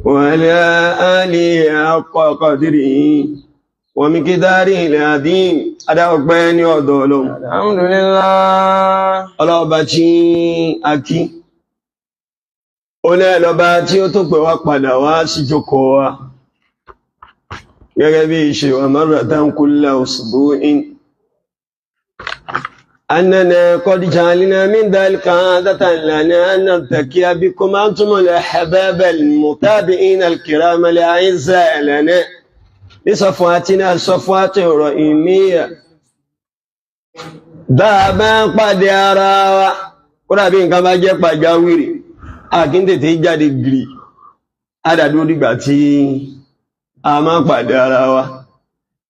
وعلى آله حق قدره ومقداره العظيم adáwọ̀pẹ́ ní ọ̀dọ̀ Ọlọ́run. Alhamdulillah. Ọlọ́ọ̀bá tí a kí ó lẹ́lọ́bá tí ó tó pè wá padà wá sí jókòó wa gẹ́gẹ́ bí ìṣe wa marratan kulla usbu'in أننا قد جعلنا من ذلك عادة لنا أن نلتقي بكم أنتم الأحباب المتابعين الكرام الأعزاء لنا لصفواتنا الصفوات الرئيمية dábàá pàdé ara wa kódà bí nǹkan bá jẹ́ pàjáwìrì àkíntètè jáde gìrì àdàdó dìgbà tí a máa pàdé ara wa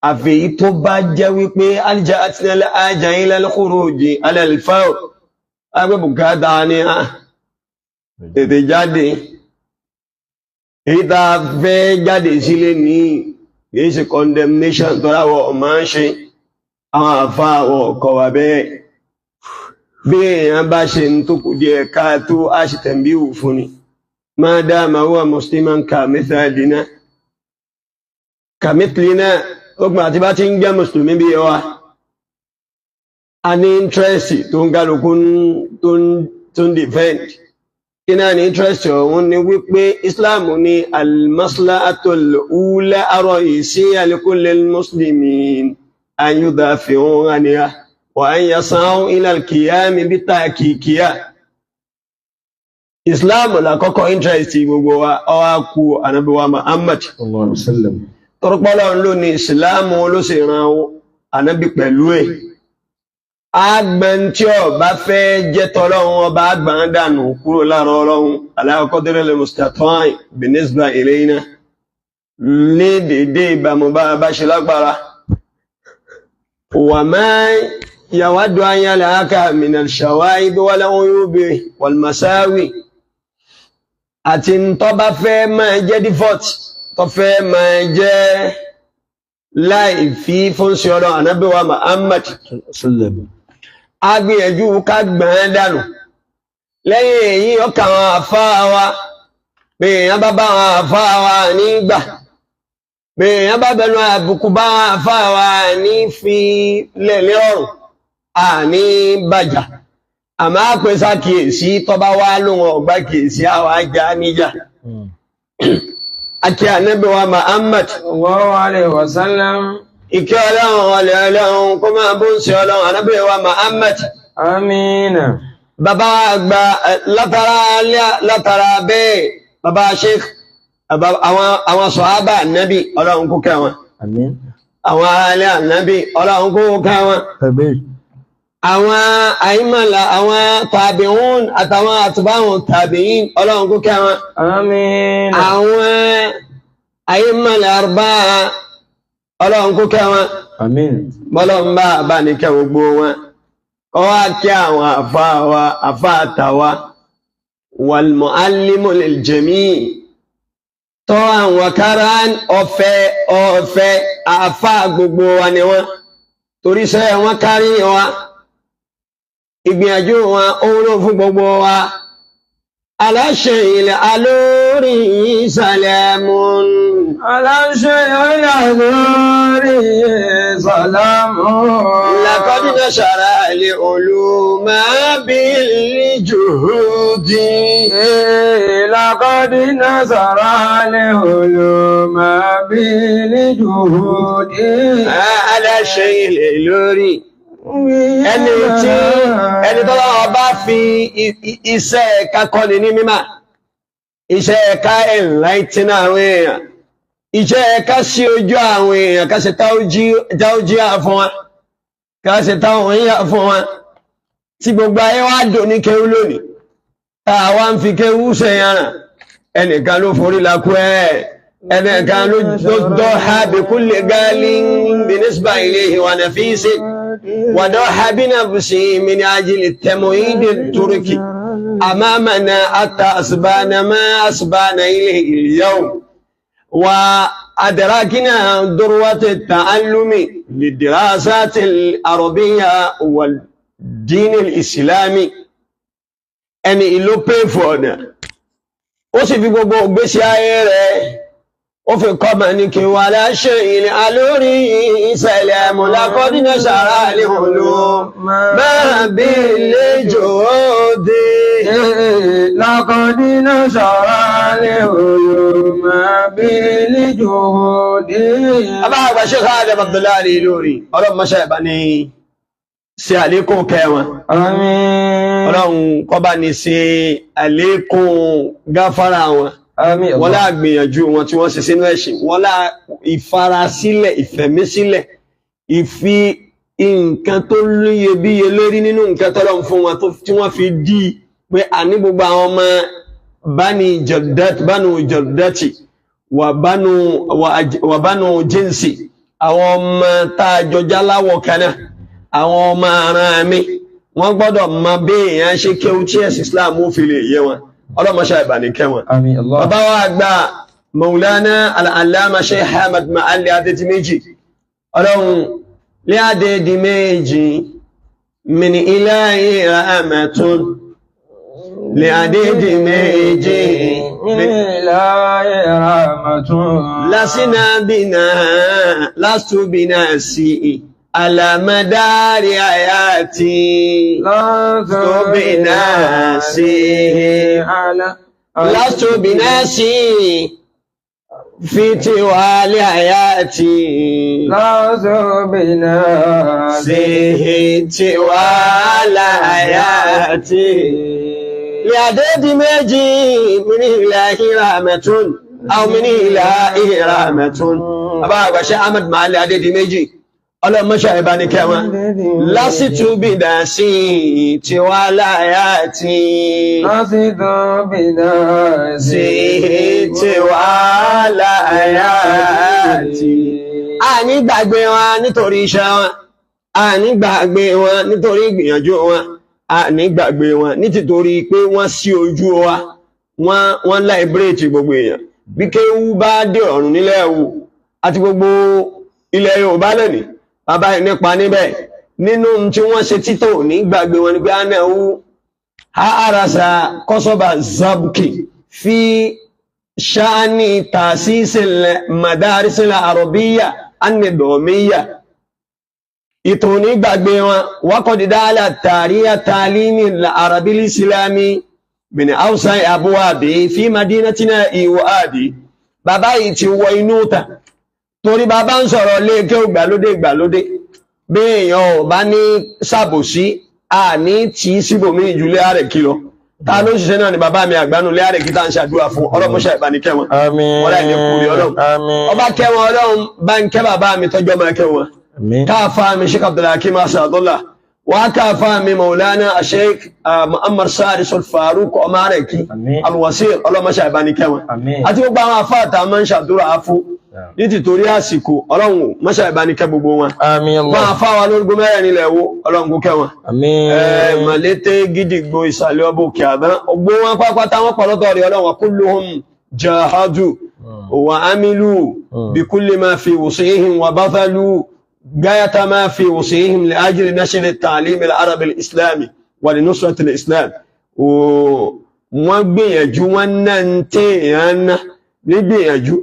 àfèyí tó bá jẹ́ wípé alìjà àti nílẹ̀ ajá ilẹ̀ al-khuruji ala al-fawr agbẹ́bùkátà ní à tètè jáde èyí tá a fẹ́ jáde sílé ní kìí ṣe condemnation tó ráwọ̀ ọmọ ń ṣe àwọn àfá àwọ̀ ọkọ̀ wà bẹ́ẹ̀ bí èèyàn bá ṣe ń tó kù díẹ̀ káàtó a ṣe tẹ̀mbíhù fún ni ma dama huwa musliman kàmítìlínà ogun àti bá ti ń jẹ́ mùsùlùmí bí wa a ní interest tó ń gálùkú tó ń defend kí náà ní interest ọ̀hún ni wípé Islam ní al-maslahatul ula ar-ra'isiyya li kulli al-muslimin an yudafi'u anha wa an yas'u ila al-qiyam bi-tahqiqiha. Islam lákọ́kọ́ interest gbogbo wa ọwá kú Ànábì wa Muhammad sallallahu alaihi wasallam tọ́rọpọ́lọ́ ló ní ìsìláàmù ló sì ran Ànábì pẹ̀lú ẹ̀. Agbẹ̀n tí ó bá fẹ́ jẹ́ tọ́lọ́run ọba agbọ̀n dànù kúrò láàrọ̀ Ọlọ́run ala qadri al-mustata'i binisba ilayna ní dédé ìbámu bá ṣe lágbára. Wa ma yawaddu an yalhaka min al-shawa'ib wal-'uyubi wal-masawi àti tó bá fẹ́ máa jẹ́ default tó fẹ́ máa jẹ́ láì fi fún sí Ọlọ́run Ànábì wa Muhammad a gbìyànjú ká gbọ̀n dànù lẹ́yìn èyí ọkà àwọn àfáà wa bí èèyàn bá bá àwọn àfáà wa nígbà bí èèyàn bá bẹnu àbùkù bá àwọn àfáà wa ní fi lẹ̀lẹ́ ọ̀rùn à ní bàjá àmọ́ àpẹsà kìíyèsí tó bá wá lóhun ọ̀gbá kìíyèsí àwọn ajá níjà àti Ànábì wa Muhammad Sallallahu alaihi wasallam. ìkẹ́ Ọlọ́run ọlẹ́ Ọlọ́run kó máa bó ń ṣe Ọlọ́run Ànábì wa Muhammad. Amina. Bàbá àgbà látara bẹ́ẹ̀ bàbá Sheikh àwọn sọ̀hábà Ànábì Ọlọ́run kó kẹ́ wọn. Àmín. Àwọn alẹ́ Ànábì Ọlọ́run kó kẹ́ wọn. Àmín. Àwọn àìmọ̀lá àwọn tàbíùn àtàwọn àtúbáwọn tàbíìn Ọlọ́run kó kẹ́ wọn. Àmín. Àwọn àìmọ̀lá arba'a Ọlọ́run kó kẹ́ wọn. Àmín. Bọ́lọ́run bá ní kẹ́ gbogbo wọn. Ó wá kí àwọn àfáà tàwa wal muallimu lil jami' tọ́ àwọn kárán ọ̀fẹ́ àfáà gbogbo wa ni wọ́n torí sẹ́ wọ́n kárí wa ìgbìyànjú wọn oòrò fún gbogbo wa aláṣẹ ilẹ̀ alórí salamun Aláṣẹ ilẹ̀ alórí salamun laqad nashara al-uluma bil-juhudi laqad nashara al-uluma bil-juhudi aláṣẹ ilẹ̀ lórí ẹni tó lọ́wọ́ bá fi iṣẹ́ ẹ̀ka kọ́ni ní mímọ̀ iṣẹ́ ẹ̀ka enlighten àwọn èèyàn iṣẹ́ ẹ̀ka sí ojú àwọn èèyàn ká ṣe táójí fún wọn ká ṣe táwọn yíyà fún wọn tí gbogbo ayé wá dò ní kéwú lónìí táwa ń fi kéwú ṣe yàrá ẹnìkan ló forí lakú ẹnìkan ló dọ́ha bi kulli galin binisba ilayhi wa nafisi وضحى بنفسه من أجل التمويد التركي أمامنا حتى أصبحنا ما أصبحنا إليه اليوم وأدركنا ذروة التعلم للدراسات العربية والدين الإسلامي ẹni ìlú pay for ọ̀nà ó sì fi gbogbo ìgbésí ayé rẹ̀ ó fi kọ́mọ ní kí wà láṣẹ ilẹ̀ alórí ìṣẹ̀lẹ̀ mọ̀lákọ́dínà sàrà àlehùn ló máa bí ilé jòóde. Lákọ́dínà sàrà àlehùn ló máa bí ilé jòóde. Abá àgbà Sheikh Adam Abdullahi lórí ọlọ́run mọ́ṣẹ́ ìbá ní ṣe àlékún kẹwọn. Àmín. Ọlọ́run kó bá ní ṣe àlékún gáfárà wọn. Àmín. Wọ́n lá gbìyànjú wọn tí wọ́n ṣe sínú ẹ̀sìn, wọ́n lá ìfarasílẹ̀, ìfẹ̀mísílẹ̀, ìfi nǹkan tó lóyebíye lórí nínú nǹkan tọ́lọ́run fún wọn tí wọ́n fi dí pé àní gbogbo àwọn ọmọ banu jaldati wà banu jinsi, àwọn ọmọ tààjọ jáláwọ̀ kanáà, àwọn ọmọ ara mi, wọ́n gbọ́dọ̀ mọ bí èèyàn ṣe kéwú tí ẹ̀sìn Islam ó fi lè yé wọn. ọlọ́mọṣà ìbànúkẹ́ wọn. Àmín Allah. Bàbá wa àgbà Maulana al-Allama Sheikh Ahmad Ma'ali Adédìméjì, ọlọ́run lé Adédìméjì min ilahi rahmatun lé Adédìméjì min ilahi rahmatun lásìnà bínà lásù bínà sí على مدار حياتي لست بناسي في طوال حياتي لست بناسي طوال حياتي لأديدìméjì من إله رحمة أو من إله رحمة أبا Sheikh Ahmad Ma'ali Adédìméjì ọlọ́mọṣà ìbánikẹ́ wọn lásìtú bìdá sí tí wà láyá tí lásìtú bìdá sí tí wà láyá tí a ní gbàgbé wọn nítorí iṣẹ́ wọn, a ní gbàgbé wọn nítorí ìgbìyànjú wọn, a ní gbàgbé wọn nítorí pé wọ́n sí ojú wa, wọ́n láìbírètì gbogbo èèyàn. Bí kéwú bá dé ọ̀run nílẹ̀ ẹ̀wù àti gbogbo ilẹ̀ Yorùbá lẹ́nìí, bàbá nípa níbẹ̀ nínú tí wọ́n ṣe títò ní gbàgbé wọn ni pé anáwó àárásà kọ́sọ́bà zabki fi ṣáání tàṣíṣẹ́lẹ̀ madarísílẹ̀ àrọ̀bíyà anìdọ̀míyà. Ìtò ní gbàgbé wọn wákọ̀dídálà tàríyà tàlímì àràbílì sílámì bin Hausa àbúwàbí fi madinatina ìwàdí. Bàbá yìí ti wọ inú ta torí bàbá ń sọ̀rọ̀ léèké ìgbàlódé bí èèyàn ò bá ní ṣàbòsí a ní tí síbòmí ìjúlé ààrẹ kí lọ. Ta ló ṣiṣẹ́ náà ni bàbá mi àgbánú lé ààrẹ kí tá ń ṣàdúrà fún ọlọ́mọṣà ìbánikẹ́ wọn. Wọ́n láì ní kúrì ọlọ́run. Ọba kẹwọn ọlọ́run bá ń kẹ́ bàbá mi tọ́jọ́ máa kẹ́ wọn. Káàfà mi Sheikh Abdulhakim Asadullah wà káàfà mi Maulana Sheikh Muhammad Sadis Al-Faruq ọmọ rẹ̀ kí Al-Wasir ọlọ́mọṣà ìbánikẹ́ wọn. Àti gbogbo àwọn afáàtà máa ń ṣàdúrà fún ní títorí àsìkò ọlọ́run mọ́ṣà ìbánikẹ́ gbogbo wọn. Àmín Allah. Wọ́n àfáwà lórúkọ mẹ́rin ilẹ̀ wo ọlọ́run kó kẹ́ wọn. Àmín. Màlété Gídìgbò ìsàlẹ̀ ọbọ̀ òkè àdán ọgbó wọn pápátá wọn pọ̀lọ́tọ̀ rí ọlọ́run kulluhum jahadu wa amilu bi kulli ma fi wus'ihim wa bathalu gayata ma fi wus'ihim li ajli nashr at-ta'lim al-arabi al-islami wa li nusrat al-islam. Wọ́n gbìyànjú wọn náà ń tèèyàn náà ní gbìyànjú.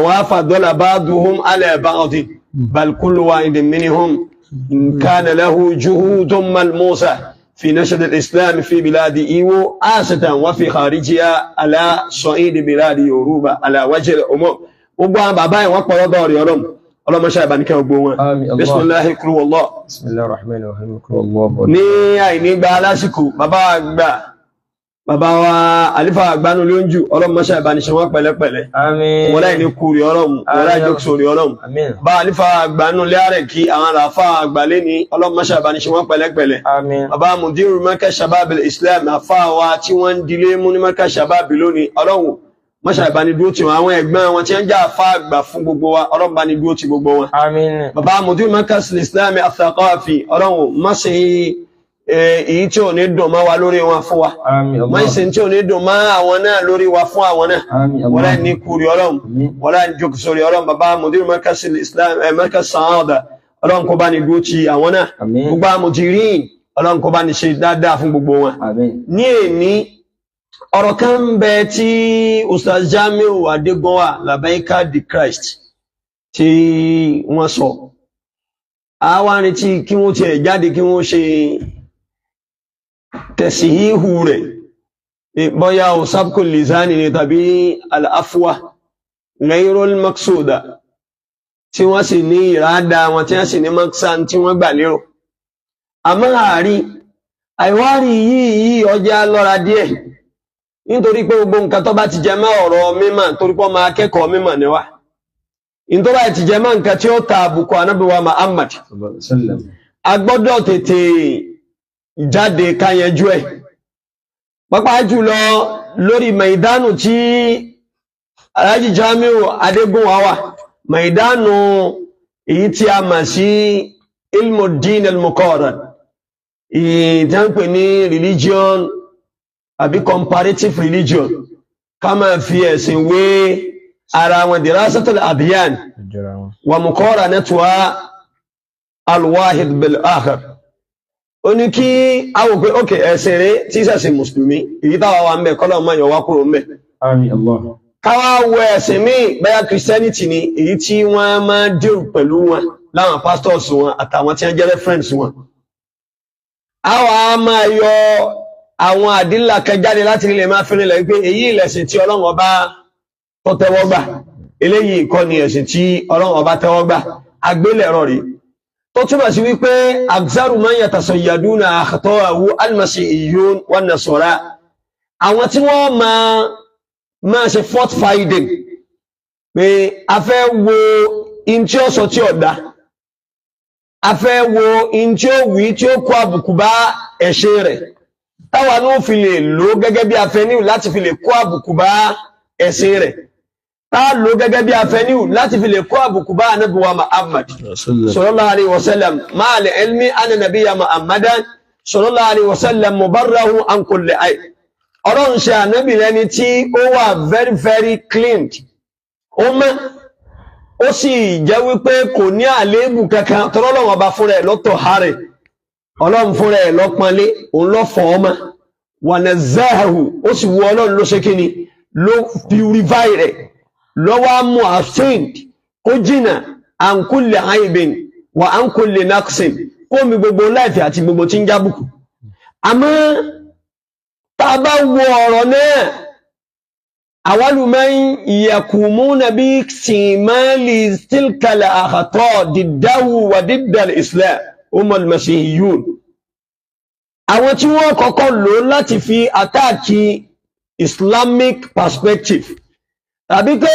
وفضل بعضهم على بعض بل كل واحد منهم إن كان له جهود ملموسة في نشر الإسلام في بلاد إيوو آسة وفي خارجها على صعيد بلاد يوروبا على وجه الأمور وقوان باباي وقوان دوري ورم الله ما شاء بانك وقوان بسم الله كرو الله بسم الله الرحمن الرحيم كرو الله ní àìní gba lásìkò bàbá àgbà bàbá wa àlífà àgbánú lóúnjù ọlọ́mọṣà ìbánisẹ̀ wọn pẹ̀lẹ́pẹ̀lẹ́. Àmín. Wọ́n láì ní kúrì ọlọ́run wọ́n láì jókòó sórí ọlọ́run. Àmín. Bá àlífà àgbánú lẹ́rẹ̀ kí àwọn àlàfà àgbàlẹ́ ní ọlọ́mọṣà ìbánisẹ̀ wọn pẹ̀lẹ́pẹ̀lẹ́. Àmín. Bàbá Mudiru Markaz Shabab al-Islam àfà wa tí wọ́n ń dilé mú ní Markaz Shabab lónìí ọlọ́run mọ́ṣà ìbánidúró tí wọn àwọn ẹ̀gbọ́n wọn tí ń jà àfà àgbà fún gbogbo wa ọlọ́run bánidúró ti gbogbo wọn. Àmín. Bàbá Mudiru Markaz al-Islam al-Thaqafi ọlọ́run mọ́ṣẹ́ èyí tí ò ní dùn máa wa lórí wọn fún wa. Wọ́n sì tí ò ní dùn máa àwọn náà lórí wa fún àwọn náà. Wọ́n láì ní kúrì ọlọ́run, wọ́n láì ní jókòó sórí ọlọ́run. Bàbá Mudiru Markaz al-Islam Markaz Sa'ada ọlọ́run kó bá ní dúró ti àwọn náà. Gbogbo àmùdírín ọlọ́run kó bá ní ṣe dáadáa fún gbogbo wọn. Ní èní ọ̀rọ̀ kan bẹ tí Ustaz Jamiu Adégúnwà Labaika the Christ tí wọ́n sọ àwa retí kí wọ́n tiẹ̀ jáde kí wọ́n ṣe tẹ̀síhíhù rẹ̀ bóyá sabqul lisani ni tàbí al-afwa ghayrul maqsuda tí wọ́n sì ní ìrádá wọn tí wọ́n sì ní maqsan tí wọ́n gbà lérò àmọ́ àìwárí yìí ọjà lọ́ra díẹ̀ nítorí pé gbogbo nǹkan tó bá ti jẹ mọ́ ọ̀rọ̀ mímọ̀ torí pé máa kẹ́kọ̀ọ́ mímọ̀ níwá tó bá ti jẹ mọ́ nǹkan tí ó ta àbùkù Ànábì wa Muhammad a gbọ́dọ̀ tètè jáde káyẹjú ẹ̀ pàápàá jùlọ lórí maidanu tí Alhaji Jamiu Adégúnwà wà maidanu èyí tí a mọ̀ sí ilmuddin al-muqarrar ìtànpè ní religion àbí comparative religion ká máa fi ẹ̀sìn wé ara wọn dirasatul adyan wa muqaranatuha al-wahid bil-akhar ó ní kí a wò pé ókè ẹ̀sìn rẹ̀ tí sẹ̀sìn mùsùlùmí èyí táwa wà ń bẹ̀ kọ́lọ̀ mọ́ yọ wá kúrò ń bẹ̀ káwá wọ ẹ̀sìn míì bẹ́yà Christianity ni èyí tí wọ́n máa dìrù pẹ̀lú wọn láwọn pastors wọn àtàwọn tí wọ́n jẹ́ reference wọn àwa máa yọ àwọn àdílà kẹjáde láti ilẹ̀ máa fi nílẹ̀ wípé èyí ìlẹ̀sìn tí Ọlọ́run ọba tó tẹ́wọ́ gbà eléyìí kọ́ ni ẹ̀sìn tí Ọlọ́run ọba tẹ́wọ́ gbà àgbélẹ̀rọ rí tó túmọ̀ sí wípé akzaru man yatasayyaduna akhta'ahu al-masihiyyun wan nasara àwọn tí wọ́n máa ṣe fault finding pé a fẹ́ wo in tí ó sọ tí ó dá a fẹ́ wo in tí ó wí tí ó kó àbùkù bá ẹ̀ṣẹ̀ rẹ̀ táwa náà fi lè lò gẹ́gẹ́ bí afẹ́níhù láti fi lè kó àbùkù bá ẹ̀sìn rẹ̀ tá lò gẹ́gẹ́ bí afẹ́níhù láti fi lè kó àbùkù bá Ànábì wa Muhammad sallallahu alaihi wasallam ma'al ilmi anna nabiyya Muhammadan sallallahu alaihi wasallam mubarrahu an kulli ayb Ọlọ́run ṣe Ànábì lẹ́ni tí ó wà very very clean ó mọ́ ó sì jẹ́ wípé kò ní àléébù kankan tọ́lọ́run ọba fúnra ẹ̀ lọ́tọ̀ hárẹ̀ Ọlọ́run fúnra ẹ̀ lọ́pọ̀nlé òun lọ fọ̀ ọmọ wà ní záhù ó sì wọ Ọlọ́run ló ṣe kíni ló purify rẹ̀ lọ́wọ́ mú abstained kó jìnà an kulli aibin wa an kulli naqsin kó mi gbogbo láìfẹ́ àti gbogbo tí ń jábùkù àmọ́ tá a bá wo ọ̀rọ̀ náà awwalu man yakumuna bi istimali tilka al-akhta diddahu wa didda al-islam umul masihiyun àwọn tí wọ́n kọ́kọ́ lò láti fi àtàkì Islamic perspective tàbí pé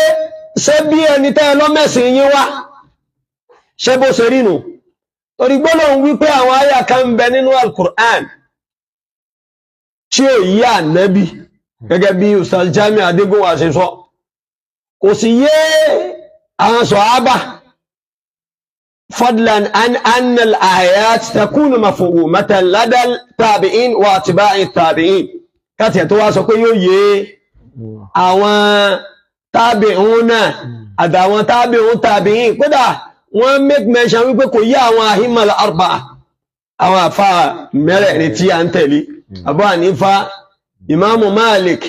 ṣé bí ẹni tẹ́ lọ́mẹ̀sìn yín wá ṣé bó ṣe rí nù torí gbólóhùn wípé àwọn àyà kan ń bẹ nínú al-Qur'an tí ó yí Ànábì gẹ́gẹ́ bí Ustaz Jamiu Adégúnwà ṣe sọ kò sì yé àwọn sọ̀hábà فضلا عن أن الآيات تكون مفهومة لدى التابعين واتباع التابعين كاتي تو sọ pé yó yé àwọn tabi'un àtàwọn tabi'un tabi'in kódà wọ́n make mention wípé kò yé àwọn àhímà al-arba'a àwọn àfà mẹ́rẹ̀ẹ̀rin tí a ń tẹ̀lé Abu Hanifa Imamu Malik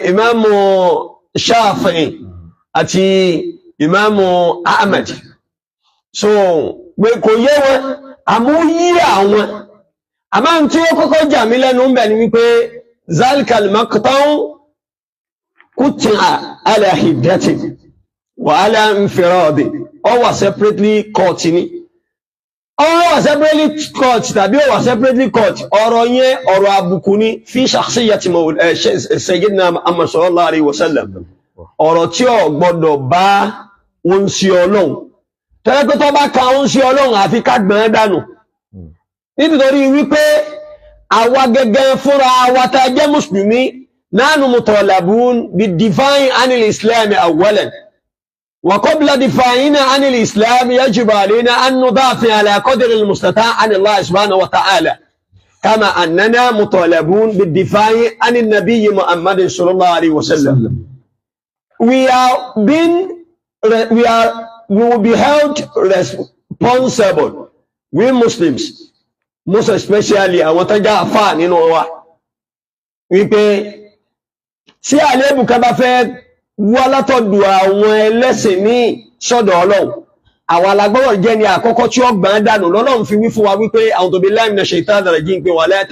Imamu Shafi'i àti Imamu Ahmad so pé kò yé wọn àmú yí àwọn àmá tí ó kọ́kọ́ jà mí lẹ́nu ń bẹ̀ ni wípé zalikal maqta'u qut'a ala hiddati wa ala infiradi ó wà separately cut ni ó wà separately cut tàbí ó wà separately cut ọ̀rọ̀ yẹn ọ̀rọ̀ àbùkù ni fi shakhsiyyati sayyidina Muhammad sallallahu alaihi wasallam ọ̀rọ̀ tí ó gbọ́dọ̀ bá wọn sí Ọlọ́run tẹ́lẹ̀ pé tó bá ka wọn sí Ọlọ́run àfi ká gbọ́n dànù nítorí wípé àwa gẹ́gẹ́ fúnra wa tá jẹ́ mùsùlùmí nahnu mutalabun bid-difa'i 'anil islam awwalan wa qabla difa'ina 'anil islam yajibu 'alayna an nudafi 'ala qadri al-mustata' 'an Allah subhanahu wa ta'ala kama annana mutalabun bid-difa'i 'anil nabiy Muhammad sallallahu alayhi wa sallam. We will be held responsible, we Muslims, most especially àwọn tó jẹ́ àfáà nínú wa wípé tí àléébù kan bá fẹ́ wá látọ̀dọ̀ àwọn ẹlẹ́sìn ní sọ́dọ̀ Ọlọ́run àwọn alágbọ́wọ̀ jẹ́ ni àkọ́kọ́ tí ó gbọ́n dànù lọ́lọ́run fi wí fún wa wípé a'udhu billahi minash shaitanir rajim pé wala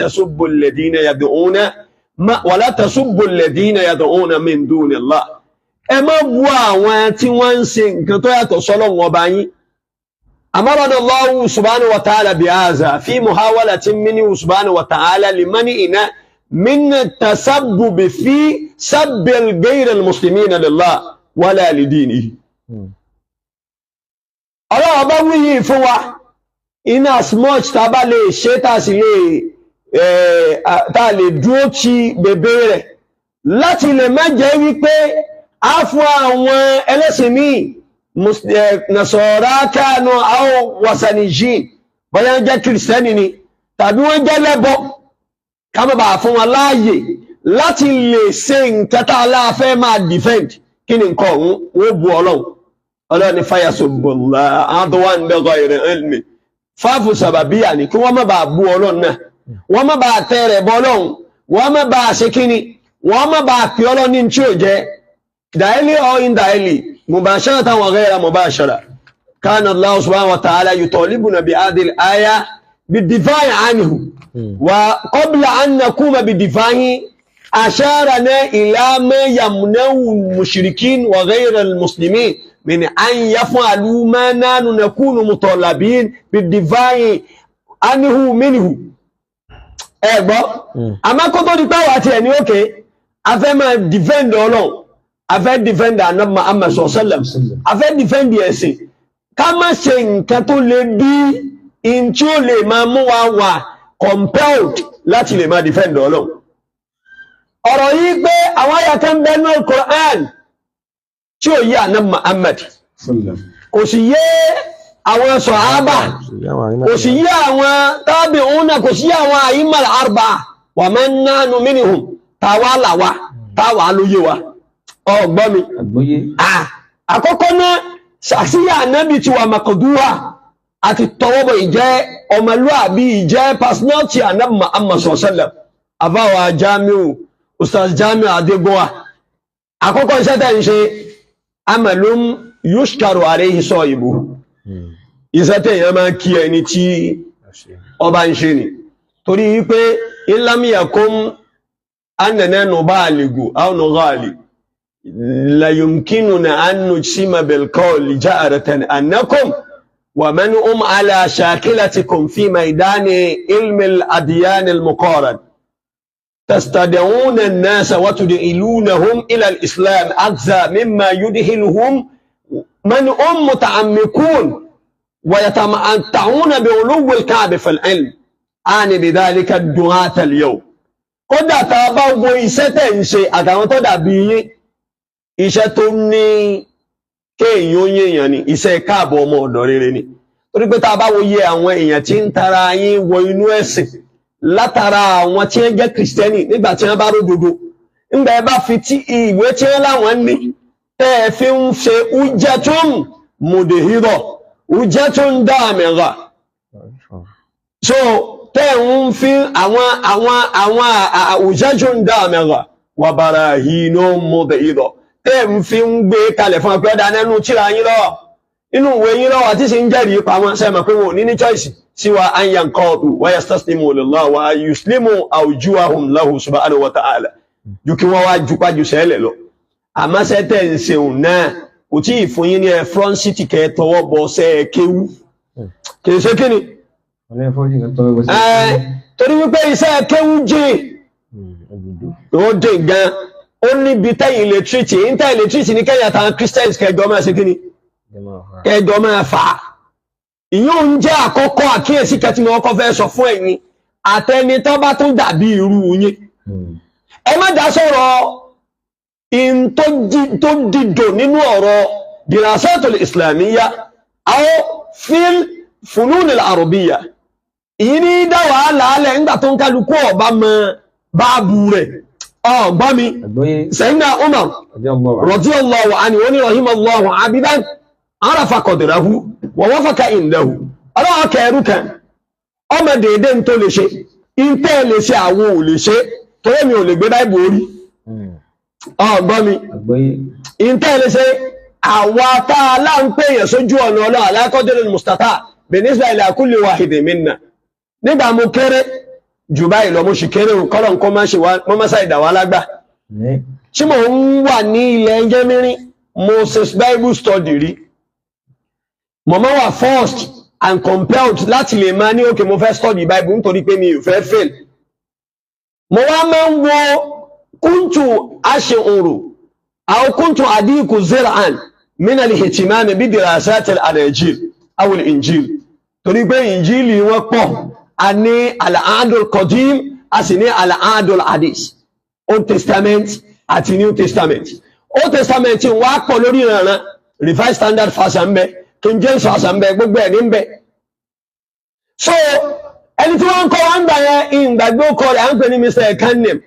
tasubbu alladhina yad'una min dunillah ẹ má bú àwọn tí wọ́n ń ṣe nǹkan tó yàtọ̀ sọ́lọ́run ọba yín amarana Allahu subhanahu wa ta'ala bihaza fi muhawalatin minhu subhanahu wa ta'ala liman'ina min tasabbub fi sabbil ghayril muslimina lillah wala lidinihi Ọlọ́run bá wí yìí fún wa in as much tá bá lè ṣe tá sì lè tá lè dúró ti bèbè rẹ̀ láti lè má jẹ́ wípé a fún àwọn ẹlẹ́sìn míì nasara kanu aw wasanijin bóyá wọ́n jẹ́ kìrìsìtẹ́nì ni tàbí wọ́n jẹ́ lẹ́bọ ká má bàa fún wọn láàyè láti lè ṣe nǹkan tá láàfẹ́ máa defend kí ni nǹkan ọ̀hún wọ́n bu Ọlọ́run ní fayasubullah adwan bighayri ilmi fáfù sàbàbíyà ni kí wọ́n má bàa bú Ọlọ́run náà wọ́n má bàa tẹ́rẹ̀ bọ́ Ọlọ́run wọ́n má bàa ṣe kíni wọ́n má bàa pè Ọlọ́run ní tí ó jẹ́ directly or indirectly mubasharatan wa ghayra mubashara kana Allah subhanahu wa ta'ala yutalibuna bi hadhihi al-aya bid-difa'i anhu wa qabla an nakuma bid-difa'i asharana ila ma yamna'u al-mushrikin wa ghayra al-muslimin min an yaf'alu ma nahnu nakunu mutalabin bid-difa'i anhu minhu ẹgbọ́ àmọ́ kó tó di pé wà tí ẹni òkè afẹ́ máa defend Ọlọ́run afẹ́ defend Ànábì Muhammad sallam afẹ́ defend ẹ̀sìn ká má ṣe nǹkan tó lè bí in tí ó lè máa mú wa wà compelled láti lè máa defend Ọlọ́run ọ̀rọ̀ yìí pé àwọn àyàkẹ́ ń bẹ nínú Qur'an tí ó yé Ànábì Muhammad kò sì yé àwọn sọ̀hábà kò sì yé àwọn tábì'únà kò sì yé àwọn àyímàl àrbà wa man nahnu minhum tàwa làwà táwà lóyé wa ọgbọ́n mi àkọ́kọ́ náà ṣàṣíyà Ànábì tí wà maqduwa àti tọwọ́bọ̀ ìjẹ́ ọmọlúàbí ìjẹ́ personality Ànábì Muhammad sallam àbáwà Jamiu Ustaz Jamiu Adégúnwà àkọ́kọ́ iṣẹ́ tẹ́ ń ṣe amalum yushkaru alayhi sahibu iṣẹ́ tẹ́yàn máa kí ẹni tí ọba ń ṣe ni torí wípé illam yakum annana nubaligu aw nughali la yumkinuna an nujsima bil qawli ja'ratan annakum wa man ala shakilatikum fi maydani ilmi al adyan al muqarrad تستدعون الناس وتدعونهم إلى الإسلام أكثر مما يدخلهم من متعمقون ويتمتعون بعلو الكعب في العلم أعني بذلك الدعاة اليوم kódà tá a bá wo iṣẹ́ tẹ́ ń ṣe àtàwọn tó dàbí yín iṣẹ́ tó ní kéèyàn ó yéèyàn ni iṣẹ́ káàbọ̀ ọmọ ọ̀dọ̀ rere ni torí pé tá a bá wo iye àwọn èèyàn tí ń tara yín wọ inú ẹ̀sìn látara àwọn tí wọ́n jẹ́ kìrìsìtẹ́nì nígbà tí wọ́n bá ródodo nígbà ẹ bá fi tí ìwé tí wọ́n láwọn ní tẹ́ ẹ fi ń ṣe ujjatun mudhira ujjatun damigha so tẹ́ ẹ ń fi àwọn ujjatun damigha wa barahinun mudhira tẹ́ ẹ ń fi ń gbé kalẹ̀ fún ọpẹ́ ọ̀dà nínú tíra yín lọ́wọ́ inú ìwé yín lọ́wọ́ àti sì ń jẹ́rìí pamọ́ sẹ́mọ̀ pé wọn ò ní choice siwa an yanqadu wa yastaslimu lillahi wa yuslimu awjuhahum lahu subhanahu wa ta'ala ju kí wọ́n wá jupájú sẹ́lẹ̀ lọ àmọ́ sẹ́tẹ̀ ń ṣeun náà kò tí ì fún yín ní front city kẹ́ tọwọ́ bọ sẹ́ kéwú kìí ṣe kíni torí wípé iṣẹ́ kéwú jìn ó dé gan ó níbi tẹ́yìn lè tírìtì ń tẹ́yìn lè tírìtì ní kẹ́yìn àtàwọn Christians kẹjọ máa ṣe kíni kẹjọ máa fà á ìyóò ń jẹ́ àkọ́kọ́ àkíyèsí kẹtí mi ọkọ̀ fẹ́ sọ fún ẹ̀yin àtẹni tó bá tún dàbí irú yín ẹ má dá sọ̀rọ̀ in tó dìdò nínú ọ̀rọ̀ dirasatul islamiyya aw fil funun al-arabiyya ìyí ní dá wàhálà alẹ́ nígbà tó ń kálukú ọba mọ báàbù rẹ̀ ọgbọ́n mi Sayyidina Umar radiyallahu anhu wa rahimallahu abidan arafa qadrahu wa wafaka indahu ọlọ́wọ́ kẹrù kan ọmọ dèédé ń tó lè ṣe ìntẹ́ lè ṣe àwọn ò lè ṣe torí mi ò lè gbé Bible orí ọgbọ́n mi ìntẹ́lẹ̀ ṣe àwa tá a láǹpẹ́ èèyàn sójú ọ̀nà Ọlọ́run alákọ́jọ́lẹ̀ mustata benisba ila kulli wahidin minna nígbà mo kéré jù báyìí lọ mo sì kéré kọ́lọ̀ nǹkan mọ́ máa ṣàìdà wá lágbà tí mo ń wà ní ilẹ̀ Jẹ́mírí mo ṣe Bible study rí mo máa wà forced and compelled láti lè máa ní òkè mo fẹ́ study Bible nítorí pé mi ò fẹ́ fail mo wá máa ń wo kuntu ash'uru aw kuntu adiku zir'an min al-ihtimam bi dirasat al-anajil aw al-injil torí pé injili wọ́n pọ̀ a ní al-ahadul qadim a sì ní al-ahadul hadith Old Testament àti New Testament Old Testament wá pọ̀ lórí ìrànràn Revised Standard Version ń bẹ King James Version ń bẹ gbogbo ẹ̀ ní ń bẹ so ẹni tí wọ́n ń kọ́ wá ń gbà yẹn ìgbàgbé ọkọ rẹ̀ à ń pè ní Mr. Ekanem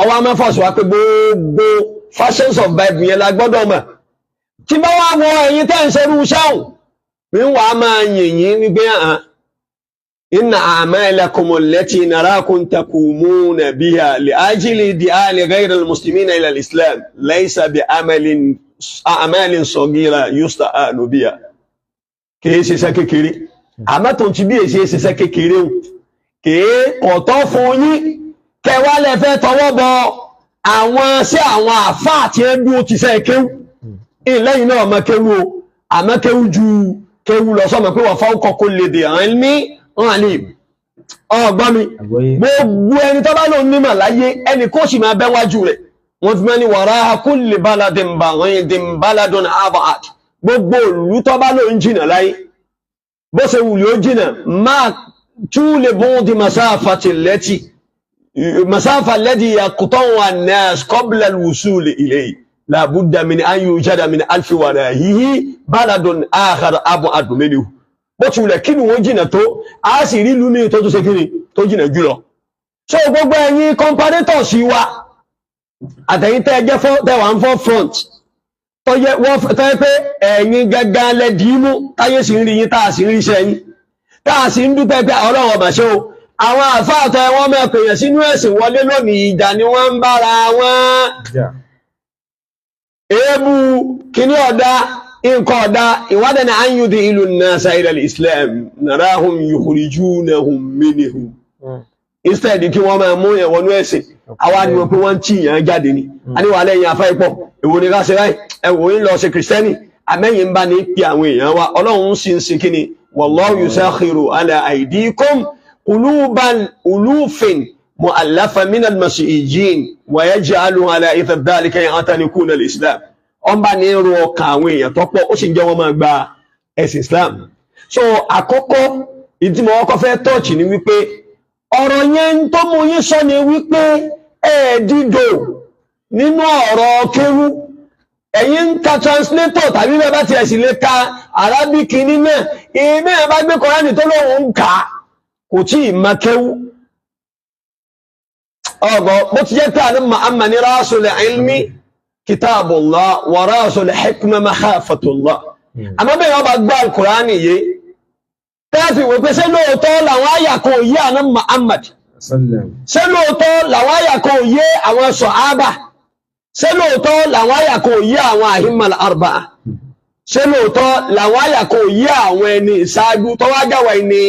ọwọ́ a máa fọ́sọ̀ wá pé gbogbo versions of Bible yẹn la gbọ́dọ̀ mọ̀ tí bá wá wọ ẹ̀yin tẹ́ ń ṣerú ṣáhùn mi wà á máa yìnyín wípé hàn inna a'malakum allati narakum taqumuna biha li ajli di'ali ghayri al-muslimina ila al-islam laysa bi a'malin saghira yusta'anu biha kìí ṣiṣẹ́ kékeré àmọ́ tó ti bí èsì ṣiṣẹ́ kékeré o kìí kọ̀tọ́ fún yín kẹwàá lẹ fẹ́ tọwọ́ bọ àwọn sí àwọn àfáà tí ẹ dúró ti sẹ́ kéwú ìlẹ́yìn náà ọmọ kéwú o àmọ́ kéwú ju kéwú lọ sọ́mọ̀ pé wọ́n fáwọn kọ́kọ́ lè dè hàn ní ọ̀hánlẹ̀ ọgbọ́n mi gbogbo ẹni tó bá lò nímọ̀ láyé ẹni kó sì máa bẹ́ wájú rẹ̀ wọ́n fi mẹ́ni wàrà kulli baladin ba'idin baladun ab'ad gbogbo ìlú tó bá lò ń jìnà láyé bó ṣe wùlé ó jìnà máa túlẹ̀ bọ́ọ̀dì مسافة الذي يقطعها الناس قبل الوصول إليه لا بد من أن يوجد من ألف ورائه بلد آخر أبعد منه bó ti wùlẹ̀ kí ni wọ́n jìnà tó a sì rí ìlú ní tó tó ṣe kíni tó jìnà jùlọ so gbogbo ẹ̀yin comparator sí wa àtẹ̀yìn tẹ́ jẹ́ tẹ́wà ń fọ́ front tó yẹ pé ẹ̀yin gẹ́gẹ́ lẹ́dìímú táyé sì ń rí yín táà sì ń rí iṣẹ́ yín táà sì ń dúpẹ́ pé Ọlọ́run ọba ṣe o àwọn àfáàtọ̀ wọ́n mẹ́ pèèyàn sínú ẹ̀sìn wọlé lónìí ìjà ni wọ́n ń bára wọn èébú kíní ọ̀dá nǹkan ọ̀dá ìwádẹ́ni anyúdí ìlú nasa ila al-islam narahum yukhrijunahum minhu instead kí wọ́n máa mú ẹ̀wọ̀nú ẹ̀sìn àwa ni wọ́n pé wọ́n tí ìyàn jáde ni a ní wà lẹ́yìn afá ipọ̀ èwo ni ká ṣe ráì ẹ̀wò ń lọ sí kìrìsìtẹ́nì àmẹ́yìn bá ní pí àwọn èèyàn wa Ọlọ́run sì ń sin kíni wallahu yusakhiru ala aydikum قلوبا ألوف مؤلفة من المسيحيين ويجعلوا على إثر ذلك يعتنقون الإسلام ọba ní ro ọkàn àwọn èèyàn tó pọ̀ ó sì ń jẹ́ wọ́n máa gba ẹ̀sìn Islam so àkọ́kọ́ ìdí mo kọ́kọ́ fẹ́ tọ́ọ̀chì ni wípé ọ̀rọ̀ yẹn tó mú yín sọ ni wípé ẹ̀ẹ́dìdò nínú ọ̀rọ̀ kéwú ẹ̀yin ń ka translator tàbí bẹ́ẹ̀ bá tiẹ̀ sì lè ka Arabic nínú ẹ̀ bá gbé Kùránì tó lóun ń kà á kò tí ì máa kéwú ọgbọ̀ bó ti jẹ́ pé àní Muhammad ní rasul ilmi kitabullah wa rasul hikma makhafatullah àmọ́ bẹ́ẹ̀ wọ́n bá gbọ́ al-Qur'ani yé tẹ́ẹ̀fì wò pé ṣé lóòótọ́ làwọn àyà kan yé àní Muhammad ṣé lóòótọ́ làwọn àyà kan yé àwọn sọ̀hábà ṣé lóòótọ́ làwọn àyà kan yé àwọn a'immal arba'a ṣé lóòótọ́ làwọn àyà kan yé àwọn ẹni ìṣáájú tọ́wájáwà ẹni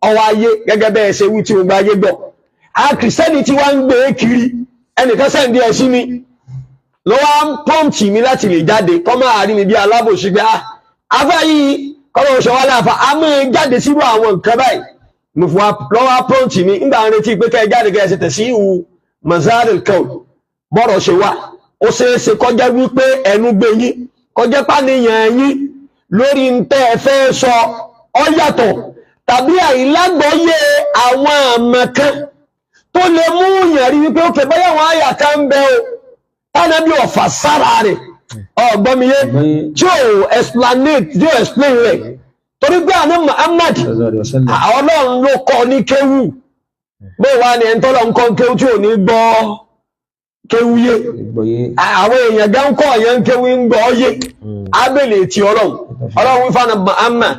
ọwọ́ ayé gẹ́gẹ́ bẹ́ẹ̀ ṣe wí tí ó gba ayé gbọ́ a kìrìsìtẹ́nì tí wọ́n ń gbé kiri ẹnìkan sẹ́ndí ẹ̀ sí mi ló wá ń pọ́ǹtì mi láti lè jáde kọ́ máa rí mi bí alábòsí gbé afá yìí kọ́mọ̀ òṣèwà láàfà a mú jáde sírú àwọn nǹkan báyìí mo fún wa lọ́wọ́ pọ́ǹtì mi nígbà ń retí pé kẹ́ jáde kẹ́ ṣe tẹ̀sí ìhù mazaril kaul bọ́rọ̀ ṣe wà ó ṣeéṣe kọjá wípé ẹnu gbé yín kọjá pàníyàn yín lórí ń tẹ́ ẹ fẹ́ sọ ọ yàtọ̀ tàbí àìlágbọ́yé àwọn àmọ̀ kan tó lè mú yàn rí wípé ókè báyà wọn àyà kan ń bẹ o tánàbí ọ̀fà sára rẹ̀ ọ̀gbọ́miyé tí ó explanate tí ó explain rẹ̀ torí pé àní Muhammad Ọlọ́run ló kọ́ ní kéwú bó wà ní ẹni tọ́lọ́ nǹkan kéwú tí ò ní gbọ́ kéwú yé àwọn èèyàn gán kọ́ yẹn kéwú ń gbọ́ yé ábẹ̀lẹ̀ tí Ọlọ́run wífànà Muhammad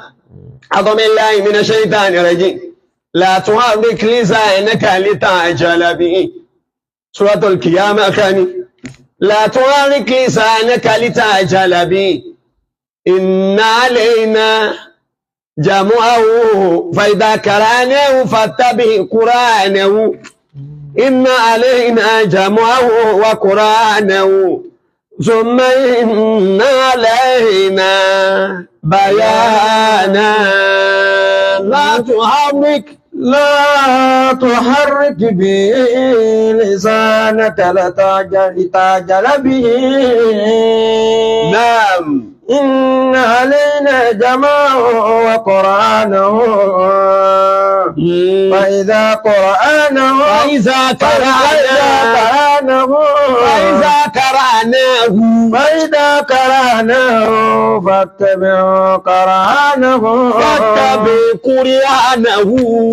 أعوذ بالله من الشيطان الرجيم لا تحرك لسانك لتعجل به Suratul Qiyamah kani la tuharrik lisanaka litajala bi inna alayna jam'ahu fa idha qara'nahu fattabi' qur'anahu inna alayna jam'ahu wa qur'anahu thumma inna alayna bayana لا تحرك به لسانك لتعجل به. نعم. إن علينا جمعه وقرآنه فإذا قرأناه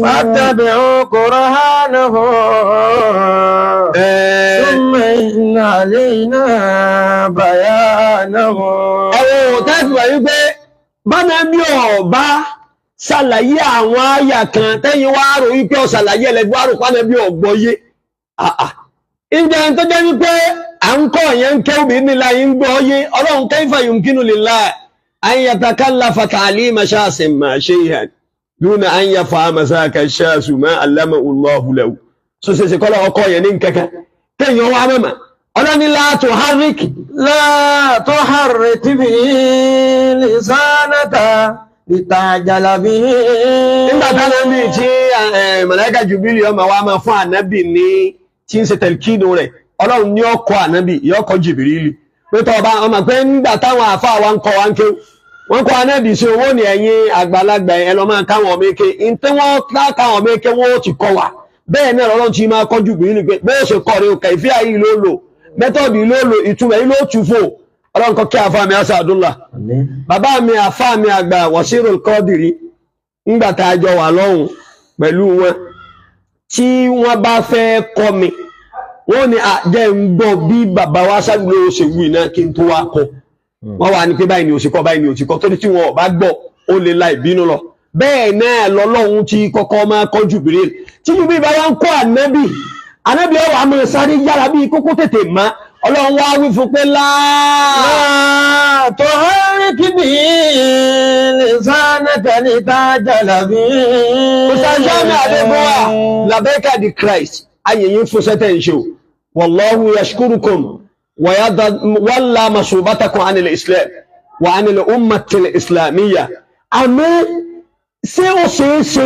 فاتبع قرآنه ثم إن علينا بيانه. Bánà bí ọ̀bá ṣàlàyé àwọn àyà kan tẹ́yìn wá rò wípé ó ṣàlàyé ẹlẹ́gbẹ́ àrò pánà bí ọ̀gbọ́yé. Ìjẹ́ tó jẹ́ wípé à ń kọ́ yẹn ń kẹ́ òbí nílá yìí ń gbọ́yé Ọlọ́run kayfa yumkinu lillahi an yatakallafa ta'lima sha'sin ma shay'an duna an yafhama zaka shasu ma allamahu Allahu lahu. So ṣe kọ́lọ̀ ọkọ̀ yẹn ní kẹ́kẹ́ tẹ́yìn wá mẹ́mà Ọlọ́ni la tuharrik bihi lisanaka litajala bihi. Nígbà táwọn bí tí màláíkà Jibril ọmọ wa máa fún ànábì ní tí ń ṣe tẹ̀lkínú rẹ̀ Ọlọ́run ní ọkọ̀ ànábì yọkọ̀ Jibril pé tọ́ ọba ọmọ pé nígbà táwọn àfáà wa ń kọ́ wa ń ké wọ́n kọ́ ànábì sí owó ní ẹ̀yìn àgbàlagbà ẹ̀ lọ́ máa káwọn ọmọ eke ní tí wọ́n káwọn ọmọ eke wọ́n ti kọ́ wa bẹ́ẹ̀ náà Ọlọ́run ti máa kọ́ Jibril pé bẹ́ẹ̀ ṣe kọ́ rẹ̀ kẹ̀fíà yìí ló lò mẹ́tọ̀dì ló lò ìtumọ̀ yìí ló tù fò Ọlọ́run kọ́ kí àfáà mi Asadullah bàbá mi àfáà mi àgbà Wasirul Qadiri ńgbà tá a jọ wà lọ́hùn pẹ̀lú wọn tí wọ́n bá fẹ́ kọ́ mi wọ́n ní àjẹ́ ń gbọ́ bí bàbá wa sáàgbé ó ṣe wù náà kí n tó wá kọ́ wọ́n wà ní pé báyìí ni òsìkọ́ báyìí ni òsìkọ́ tó ní tí wọn ò bá gbọ́ ó lè la ìbínú lọ bẹ́ẹ̀ náà lọ́lọ́run tí kọ́kọ́ máa kọ́ Jibril tí Jibril bá wá ń kọ́ ànábì ọwọ́ àmọ́ sáré yára bí kókó tètè má Ọlọ́run wá wí fún pé tuharrik bihi lisanaka litajala bihi. Mùsàlámì Adébọ́wà Labẹ́ka the Christ ayẹyẹ fún sẹ́tẹ̀ ń ṣe wallahu yashkurukum wàlá masubatakum anil Islam wa anil ummatil islamiyya. Àmọ́ ṣé ó ṣeéṣe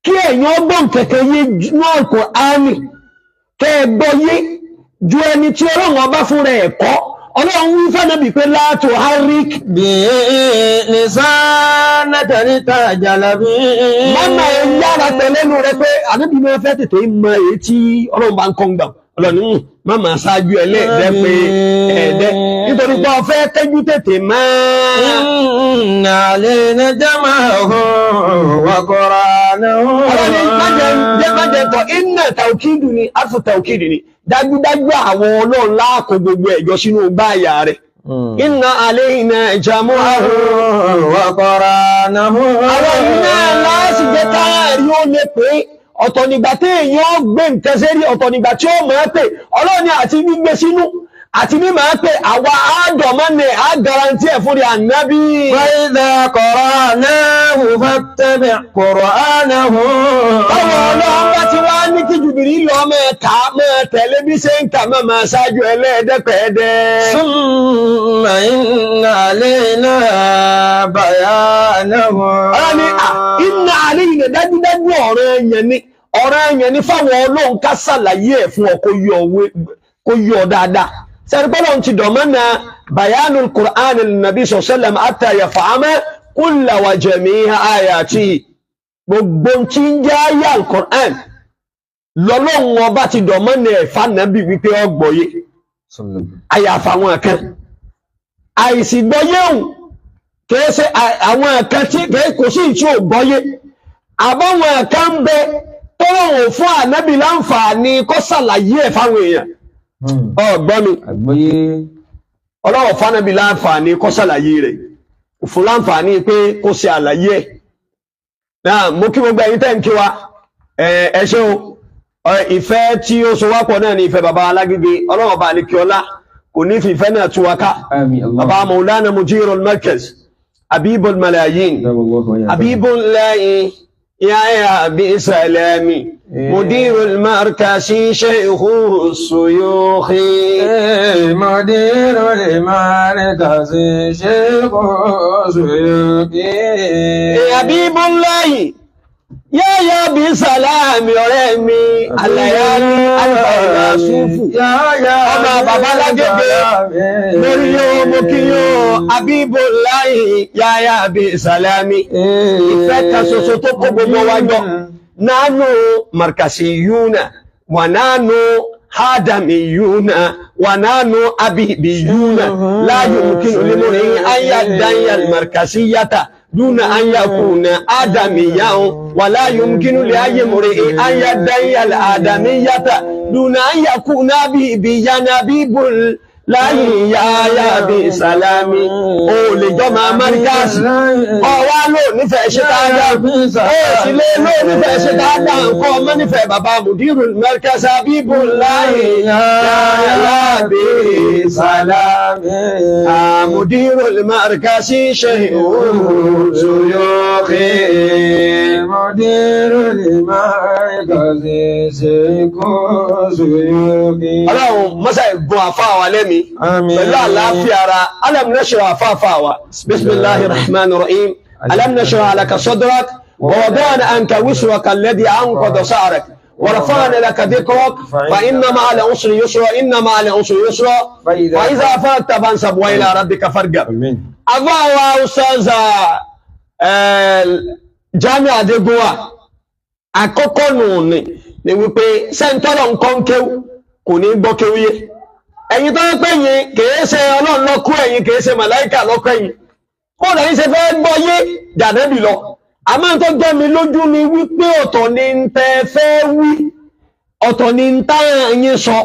kí ẹ̀yin ọgbọ́n kẹ̀kẹ́ yé náà Kùránì kẹ́ ẹ gbọ́ yé ju ẹni tí Ọlọ́run ọba fún rẹ̀ ẹ̀kọ́ Ọlọ́run wí fánàbì pé la tuharrik bihi lisanaka litajala bihi. Mọ́nà ẹ̀ yára tẹ̀lẹ́nu rẹ pé ànábì máa fẹ́ tètè mọ èyí tí Ọlọ́run bá ń kọ́ ń gbà Ọlọ́run má máa ṣáájú ẹlẹ́ẹ̀dẹ́ pé ẹ̀ẹ́dẹ́ nítorí pé ọ̀fẹ́ kẹ́jú tètè máa. Inna alayna jam'ahu wa qur'anahu. Ọlọ́run májẹ̀ tọ̀ iná tàùkìdù ni àfù tàùkìdù ni dájúdájú àwọn Ọlọ́run láàkó gbogbo ẹ̀jọ sínú báyà rẹ̀. Inna alayna jam'ahu wa qur'anahu. Àwọn iná láàsì jẹ́ káàrí ó lè pé ọ̀tọ̀ nígbà tí èèyàn gbé nǹkan sérí ọ̀tọ̀ nígbà tí ó máa pè Ọlọ́run àti gbígbé sínú àti ní máa pè àwa àádọ́mọ́nẹ̀ àgárántí ẹ̀ fún ànábì. Wa idha qara'nahu fattabi' qur'anahu. Báwo Ọlọ́run bá ti wá ní kí Jibril lọ mẹ́ta máa tẹ̀lé bí ṣe ń kà máa ṣáájú ẹlẹ́ẹ̀dẹ́pẹ̀ẹ́dẹ́. Summa inna alayna bayanahu. Ọlọ́run ní inna alayna dájúdájú ọ̀rọ̀ ẹ̀yàn ni fáwọn Ọlọ́run ká ṣàlàyé ẹ̀ fún ọ kó yọ dáadáa. Sẹ́rìpọ́lọ̀ ti dọ̀mọ́nà bayanul Qur'an al-Nabi sallam hatta yafhama kulla wa jami'a ayatihi. Gbogbo tí ń jẹ́ ayé al-Qur'an lọ́lọ́run ọba ti dọ̀mọ́nà ẹ̀fà nàbí wípé ọgbọ̀yé. Àyàfà àwọn kan. Àìsì gbọ́yé òun kìí ṣe àwọn kan tí kò sí ìtí ò gbọ́yé. Àbáwọn kan ń bẹ tọ́lọ́run fún ànábì láǹfààní kó ṣàlàyé ẹ̀ fáwọn èèyàn. Ọgbọ́n mi Ọlọ́run fánàbí láǹfààní kó ṣàlàyé rẹ̀ fún láǹfààní pé kó ṣe àlàyé ẹ̀ náà mú kí gbogbo ẹ̀yin tẹ́ ń kí wa ẹ ṣé o ìfẹ́ tí ó so wá pọ̀ náà ni ìfẹ́ bàbá Alágége Ọlọ́run bá alikiola kò ní fi ìfẹ́ náà tú wa ká bàbá Maulana Mudirul Markaz Habibul Malayin Habibullahi ya bi salami Mudirul Markaz Shaykhu Suyukhi Mudirul Markaz Shaykhu Suyukhi Habibullahi ya bi salami ọ̀rẹ́ mi alayani alifayina sufu ọmọ bàbá Alágége lórí yóò mú kí yóò Habibullahi ya bi salami ìfẹ́ kan ṣoṣo tó kó gbogbo wájọ́ nánú markasiyuna wà nánú hadamiyuna wà nánú habibiyuna la yumkinu limri'in an yadda'iya al-markasiyata دون أن يكون آدميا ولا يمكن لأي امرئ أن يدعي الآدمية دون أن يكون حبيبيا حبيب لا يا بسلامي ó lè jọ máa Markaz ọwá ló nífẹ̀ẹ́ ṣe dáadáa ó sì lè ló nífẹ̀ẹ́ ṣe dáadáa nǹkan ọmọ nífẹ̀ẹ́ bàbá Mudirul Markaz Habibullahi ya bisalami Mudirul Markaz Shaykhu Suyukhi Mudirul Markaz Shaykhu Suyukhi. Ọlọ́run mọ́sá ìgbọ́n àfáà wa lẹ́mi pẹ̀lú àlàáfíà ara alam nashra àfáà wa bismillahir rahmanir rahim alam nashra laka sadrak wa wada'na anka wisraka alladhi anqadha sa'rak wa rafa'na laka dhikrak fa inna ma'al usri yusra inna ma'al usri yusra wa idha faragta fansab wa ila rabbika farghab. Àfáà ustaza Jamiu Adégúnwà àkọ́kọ́ nù ní wípé sẹ́ńtọ́lọ̀ nǹkan kéwú kò ní gbọ́ kéwú yé ẹ̀yin tó ń pè yín kìí ṣe Ọlọ́run ló kú ẹ̀yin kìí ṣe màláìkà ló kú ẹ̀yin kó lẹ́yìn ṣe fẹ́ gbọ́ yé jàdẹ́bì lọ àmọ́ tó jẹ́ mi lójú ni wípé ọ̀tọ̀ ni ń tẹ́ fẹ́ wí ọ̀tọ̀ ni ń tá yín sọ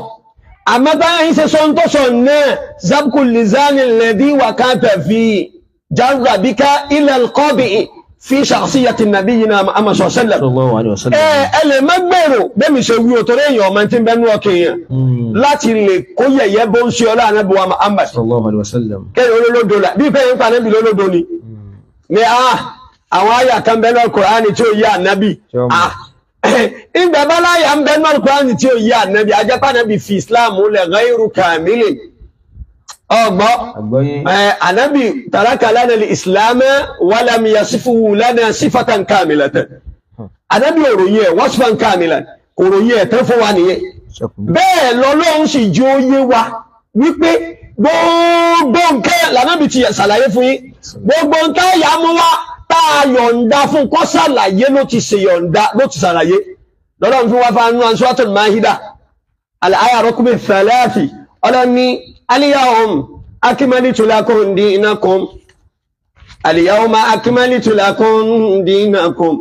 àmọ́ tá yín ṣe sọ ń tó sọ náà zabkul lizani alladhi wakata fi jarrabika ila alqabi fi shakhsiyati nabiyina Muhammad sallallahu alaihi wasallam ele magbero be mi ṣe wí o tore èyàn ọmọ tin benu ọkàn èyàn láti lè kó yẹ̀yẹ́ bó ń ṣe ọlá Ànábì wa Muhammad sallallahu alaihi wasallam ke olódodo la bí pe ń pa Ànábì lódodo ni ni àwọn àyà kan benu Qur'an tí ó yé Ànábì ìgbà bala ya ń benu Qur'an tí ó yé Ànábì a jẹ́ pa Ànábì fi Islam le ghayru kamilin ọgbọ́ Ànábì taraka lana al-islam wa lam yasifu lana sifatan kamilatan Ànábì òròyìn ẹ̀ wasfan kamilan òròyìn ẹ̀ tẹ́ fún wa nìyẹn bẹ́ẹ̀ lọ́lọ́run sì jẹ́ ó yé wa wípé gbogbo nǹkan l'Ànábì ti ṣàlàyé fún yín gbogbo nǹkan yà mú wá tá a yọ̀ǹda fún kó ṣàlàyé ló ti ṣe yọ̀ǹda ló ti ṣàlàyé lọ́lọ́run fún wa fún Suratul Maida al-aya raqmi 3 ọlọ́ni al-yawma akmaltu lakum dinakum al-yawma akmaltu lakum dinakum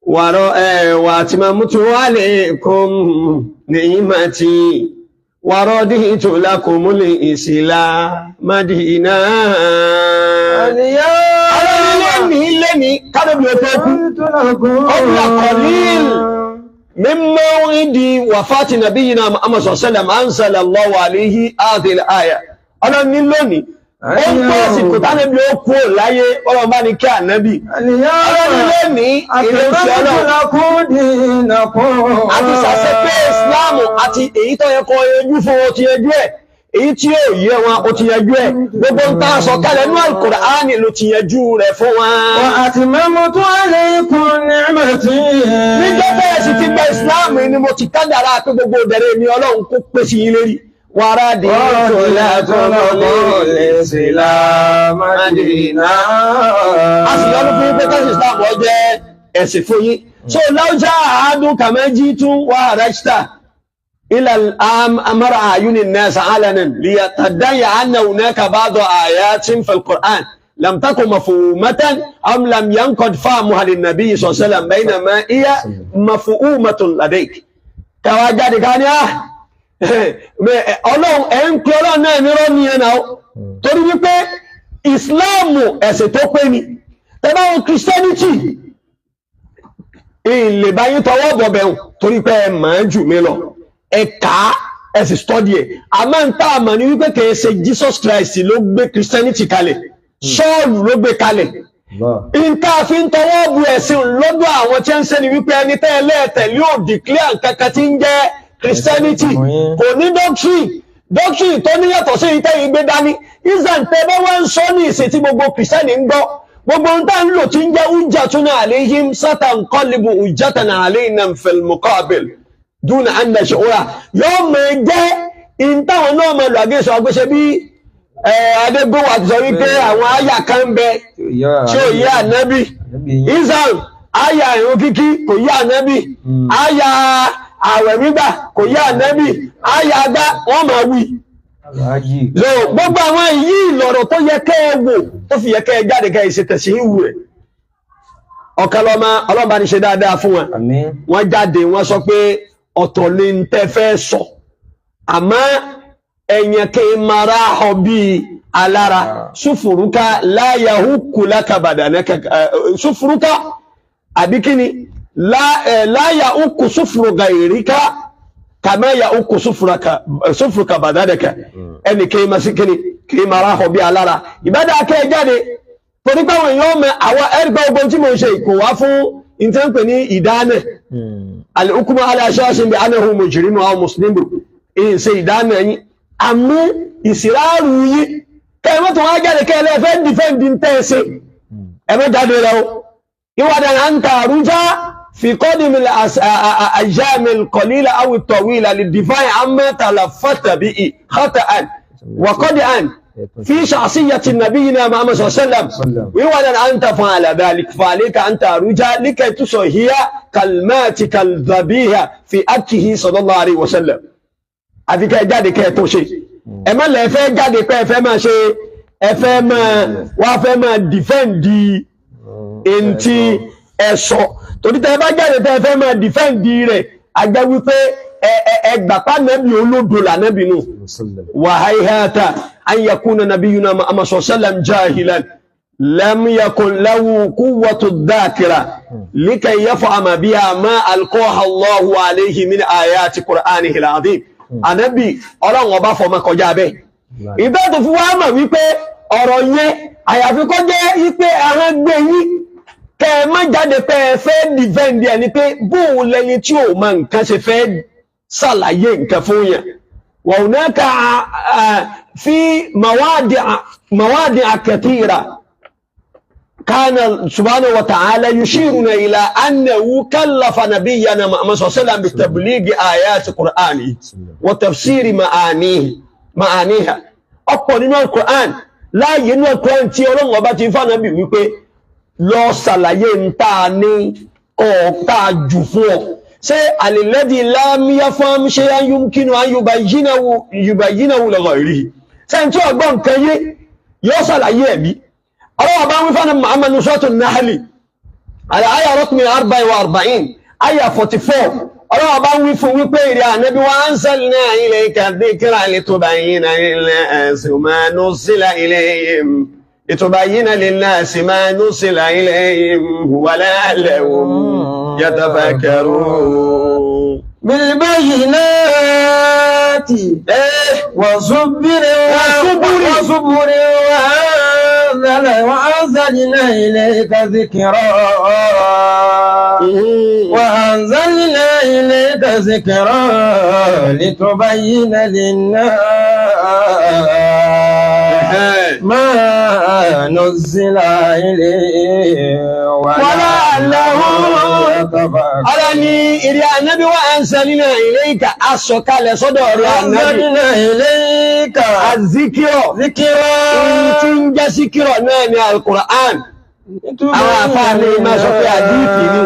wa atmamtu alaykum ni'mati wa raditu lakum al-islama dinan. lẹ́ni kádọ́bí ọ̀tọ́kú ọ̀pọ̀ qalil من موعد وفاة نبينا محمد صلى الله عليه وسلم أنزل الله عليه هذه الآية أنا من لوني أنت سكتان بيوكو لاي ولا ما نكى النبي أنا من لوني إلى àti sàṣẹ́pẹ́ Islam àti èyí tó yẹ kó yẹjú fún ó ti yẹjú ẹ̀ èyí tí ó yẹ wọn ó ti yẹjú ẹ̀ gbogbo ń ta sọ kalẹ̀ ní Al-Qur'ani ló ti yẹjú rẹ̀ fún wọn. Wa atmamtu alaykum ni'mati. Níjọ́ bẹ́ẹ̀ sì ti gba Islam ni mo ti kádàrá pé gbogbo ìbẹ̀rẹ̀ mi Ọlọ́run kó pèsè yín lérí. Wàrà dì í tó lẹ́tọ̀ọ́ lè ṣe lámàdínà. A sì yọ́nú fún pé kẹ́sì Islam ọ jẹ́ ẹ̀sìn fún yín. So láwùjá àádùn kàmẹ́jì tún wà rẹ́ṣítà. إلى أمر أعين الناس علنا ليتدعي أن هناك بعض آيات في القرآن لم تكن مفهومة أم لم ينقض فهمها للنبي صلى الله عليه وسلم بينما هي مفهومة لديك. كواجد كان Ọlọ́run ẹ̀ ń pe Ọlọ́run náà nírọ́ ní ẹ̀nà torí wípé Ìsìláàmù ẹ̀sìn tó pé ni tẹ́bá wọn Christianity ilé báyìí tọwọ́ bọ̀bẹ̀ torí pé ẹ mọ̀ ẹ́ jù mí lọ ẹ kà á ẹ sì study ẹ̀ àmọ́ ń tá àmọ́ ní wípé kìí ṣe Jesus Christ ló gbé Christianity kalẹ̀ Sọ́ọ̀lù ló gbé kalẹ̀ nǹkan àfi ń tọwọ́ bu ẹ̀sìn lọ́dọ̀ àwọn tí ń ṣe ni wípé ẹni tẹ́ ẹlẹ́ẹ̀tẹ̀lé ò declare kankan tí ń jẹ́ Christianity kò ní doctrine tó níyàtọ̀ sí ìtẹ́yìn gbé dání ìsàn tẹ́ bá wọ́n ń sọ ní ìsìn tí gbogbo Christian ń gbọ́ gbogbo ń tá ń lò tí ń jẹ́ hujjatuna alayhim satanqalibu hujjatana alayna fil muqabil duna an nash'ura yóò mọ̀ jẹ́ ìntàwọn náà mọ̀ lọ àgẹ́sọ agbéṣẹ́ bí Adégbówà ti sọ wípé àwọn àyà kan bẹ tí ó yé ànábì ìsàn àyà ìrun kíkí kò yé ànábì àyà àwẹ̀ gbígbà kò yé ànábì àyà agbá wọ́n máa wí so gbogbo àwọn yìí lọ̀rọ̀ tó yẹ kẹ́ ẹ wò tó fi yẹ kẹ́ ẹ jáde kẹ́ ẹ ṣe tẹ̀sí ìwù rẹ̀ ọ̀kẹ́lọ́mọ ọlọ́ba ní ṣe dáadáa fún wọn wọ́n jáde wọ́n sọ pé ọ̀tọ̀ ni ń tẹ́ fẹ́ sọ àmọ́ ẹ̀yàn kẹ́ ẹ mara ọ bíi alára sùfùrúkà láyàhú kùlákà bàdànàkà sùfùrúkà àbí kíni láyàhú kù sùfùrúkà ìríkà kàmá yàhú kù sùfùrúkà bàdànàkà ẹni kẹ́ ẹ ma sí kíni kẹ́ ẹ mara ọ bíi alára ìbádà kẹ́ ẹ jáde torí pé àwọn èèyàn mọ àwọn ẹgbẹ́ ogun tí mo ṣe kò wá fún ìtẹ́ǹpẹ̀ ní ìdáná al-hukmu ala shay'in bi annahu mujrimun aw muslimun èyí ṣe ìdáná yín àmú ìsìráàrù yí kẹ́ẹ̀mọ́ tó wá jáde kẹ́ẹ̀lẹ́ fẹ́ dìfẹ́ǹdì ń tẹ́ẹ̀ṣe ẹ̀mọ́ jáde lọ ìwádà an ta'ruja fi qadimi al-ayyam al-qalila aw at-tawila lid-difa'i amma talaffata bihi khata'an wa qad'an في شخصية نبينا محمد صلى الله عليه وسلم وإن أنت فعل ذلك فعليك أن ترجع لكي تصحي كلماتك الذبيحة في أكه صلى الله عليه وسلم àfi kẹ́ jáde kẹ́ tó ṣe ẹ má lè fẹ́ jáde pé ẹ fẹ́ máa ṣe ẹ fẹ́ máa wá fẹ́ máa defend enti ẹ sọ torí tẹ́ bá jáde tẹ́ fẹ́ máa defend rẹ̀ àjẹ́ wípé ẹgbàpá nẹ́bí olódo là nẹ́bí nù wa hayhata an yakuna nabiyyuna Muhammad sallallahu alaihi wasallam jahilan lam yakun lahu quwwatu dhakira likay yaf'ama biha ma alqaha Allahu alayhi min ayati Qur'anihi al-azim ànábì ọlọ́run ọba fọmọ kọjá bẹ́ẹ̀ ìbẹ́ tó fi wá mọ̀ wípé ọ̀rọ̀ yẹn àyàfi kó jẹ́ wípé àwọn gbé yín kẹ́ ẹ má jáde pé ẹ fẹ́ dìfẹ́ǹdì ẹni pé bóun lẹni tí ò mọ nǹkan ṣe fẹ́ ṣàlàyé nǹkan fún yẹn wa hunaka fi mawadi'a kathira كان سبحانه وتعالى يشيرنا إلى أنه كلف نبينا محمد صلى الله عليه وسلم بتبليغ آيات قرآنه وتفسير معانيها ọ̀pọ̀ nínú Al-Qur'an láàyè nínú Al-Qur'an tí Ọlọ́run ọba ti fún Ànábì wípé lọ ṣàlàyé ń tà ní ọ̀tá jù fún ọ ṣé alladhi lam yafham shay'an yumkinu an yubayyinahu li ghayrihi ṣé tí ọgbọ́n nǹkan yé yóò ṣàlàyé ẹ̀mí الله بقى وفانا محمد نصرة النحل على آية رقم 44 آية 44 الله بقى وفانا يا نبي وأنزلنا إليك الذكر لتبين للناس ما نزل إليهم ما نزل إليهم ولعلهم يتفكرون بالبينات وصبر وأنزلنا إليك ذكرا لتبين للناس ما نزل إليهم ولعلهم يتفكرون أرني إلى النبي وأنزلنا إليك أسوكال صدر وأنزلنا إليك الذكر تنجى ذكر ناني القرآن àwọn àfáàní máa sọ pé àdíìtì ni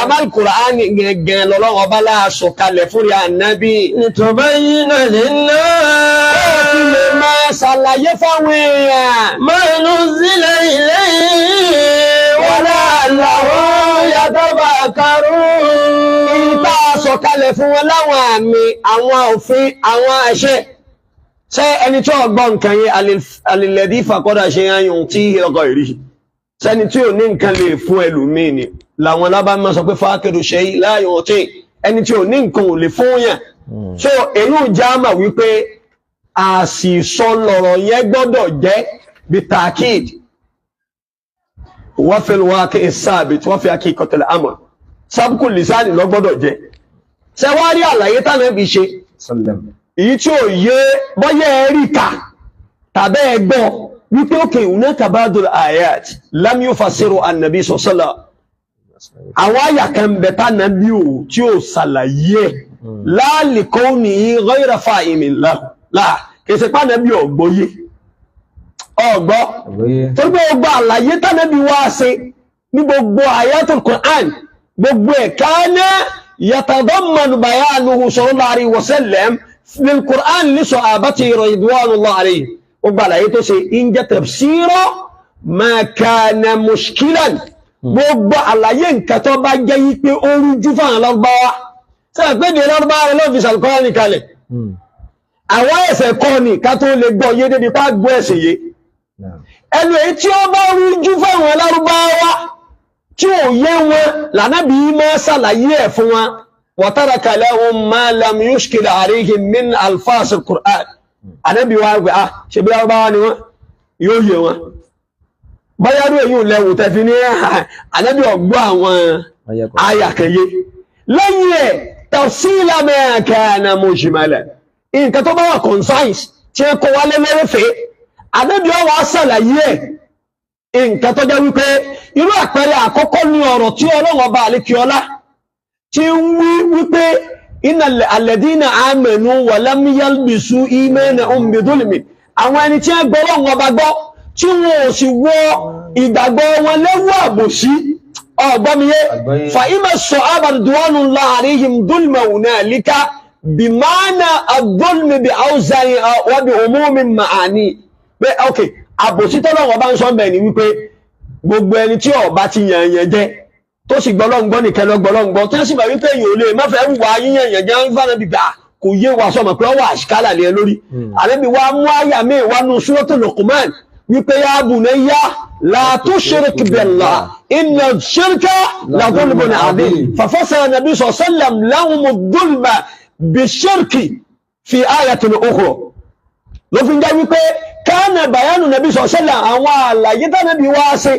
abal Qur'an gẹ̀gẹ̀ lọ́lọ́wọ́ bá láàṣọ kalẹ̀ fún rí ànábì litubayyina linnas ó fi lè máa ṣàlàyé fáwọn èèyàn ma nuzila ilayhim wa la'allahum yatafakkarun ìta sọ kalẹ̀ fún wọn láwọn àmì àwọn òfin àwọn àṣẹ ṣé ẹni tí ó gbọ́ nǹkan yẹn alladhi faqada shay'an yu'tihi ghayrihi sẹ́ni tí ò ní nǹkan lè fún ẹlòmíì ni làwọn lábá máa sọ pé fákìrù ṣe láàyò ọtí ẹni tí ò ní nǹkan ò lè fún yàn. So èyí ò já mà wípé àṣìṣọ lọ̀rọ̀ yẹn gbọ́dọ̀ jẹ́ bí takid wọ́n fi wá kí sáàbì tí wọ́n fi akíkọ̀tẹ̀lẹ̀ àmọ́ sábùkù lìsáàdì lọ gbọ́dọ̀ jẹ́. ṣe wá rí àlàyé tánà bí ṣe èyí tí ò yé bọ́yẹ̀ ẹ̀ríkà tàbí ẹgbọ́ wípé òkè hunaka ba'dul ayat lam yufassiru an-nabi sallallahu àwọn àyà kan bẹ tánà bí ò tí ò ṣàlàyé la li kawnihi ghayra fahimin láà kèsì pánà bí ọgbọ́yé ọgbọ́ tó gbé gbogbo àlàyé tánà bí wá ṣe ní gbogbo ayatul Qur'an gbogbo ẹ̀ka náà yatadammanu bayanuhu sallallahu alaihi wasallam fil Qur'an li sahabati ridwanullahi alaihim gbogbo àlàyé tó ṣe in jẹ́ tafsira ma kana mushkilan gbogbo àlàyé nǹkan tó bá jẹ́ yí pé ó rújú fáwọn Lárúbáwá sẹ́yìn pé dé Lárúbáwá rẹ̀ lọ́ọ́ fi ṣàlùkọ́ránì kalẹ̀ àwọn ẹ̀sẹ̀ kọ́ ni ká tó lè gbọ́ yé débi pa gbọ́ ẹ̀sẹ̀ yé ẹnu èyí tí ó bá rújú fáwọn Lárúbáwá tí ò yé wọn lànàbí máa ṣàlàyé ẹ̀ fún wọn wa taraka lahum ma lam yushkil alayhim min alfaz al-Qur'an ànábì wa gbé ṣe bí Lárúbáwá ni wọn yóò yé wọn báyá ló èyí ò lẹ́wù tẹ́fi ní ànábì ọgbọ́ àwọn ayàkẹyẹ lẹ́yìn ẹ̀ tafsila ma kana mujmalan nǹkan tó bá wà concise tí ẹ kọ wá lẹ́lẹ́rẹ́fẹ́ ànábì ọwọ́ ṣàlàyé ẹ̀ nǹkan tó jẹ́ wípé irú àpẹẹrẹ àkọ́kọ́ ní ọ̀rọ̀ tí Ọlọ́run Ọba àlékiọlá tí ń wí wípé innal alladhina amanu wa lam yalbisu imanahum bidhulmin àwọn ẹni tí ẹ gbọ́ Ọlọ́run Ọba gbọ́ tí wọn ò sì wọ ìgbàgbọ́ wọn lẹ́wù àbòsí ọ̀gbọ́miyé fa ima sahaba ridwanullahi alaihim dhulma hunalika bimana ad-dhulmi bi awzani wa bi umumin ma'ani pé ok àbòsí tọ́lọ́wọ́ bá ń sọ bẹ́ẹ̀ ni wípé gbogbo ẹni tí ọba ti yàn yẹn jẹ́ tó sì gbọ́lọ́ngbọ́ nìkan lọ gbọ́lọ́ngbọ́ tó sì bá wípé èyàn ò lè má fẹ́ wà yíyàn yẹn jẹ́ fánà bíbá kò yé wa sọmọ pé ọwọ́ àṣìkálà lé lórí àlẹ́bí wa mú àyà mi wà nù Suratul Luqman wípé ya bunayya la tushrik billah inna shirka la dhulmun adhim fafassara nabi sallallahu alaihi wasallam lahum ad-dhulma bishirki fi ayatin ukhra ló fi ń jẹ́ wípé kánà bayanu nabi sallallahu alaihi wasallam àwọn àlàyé tánàbí wá ṣe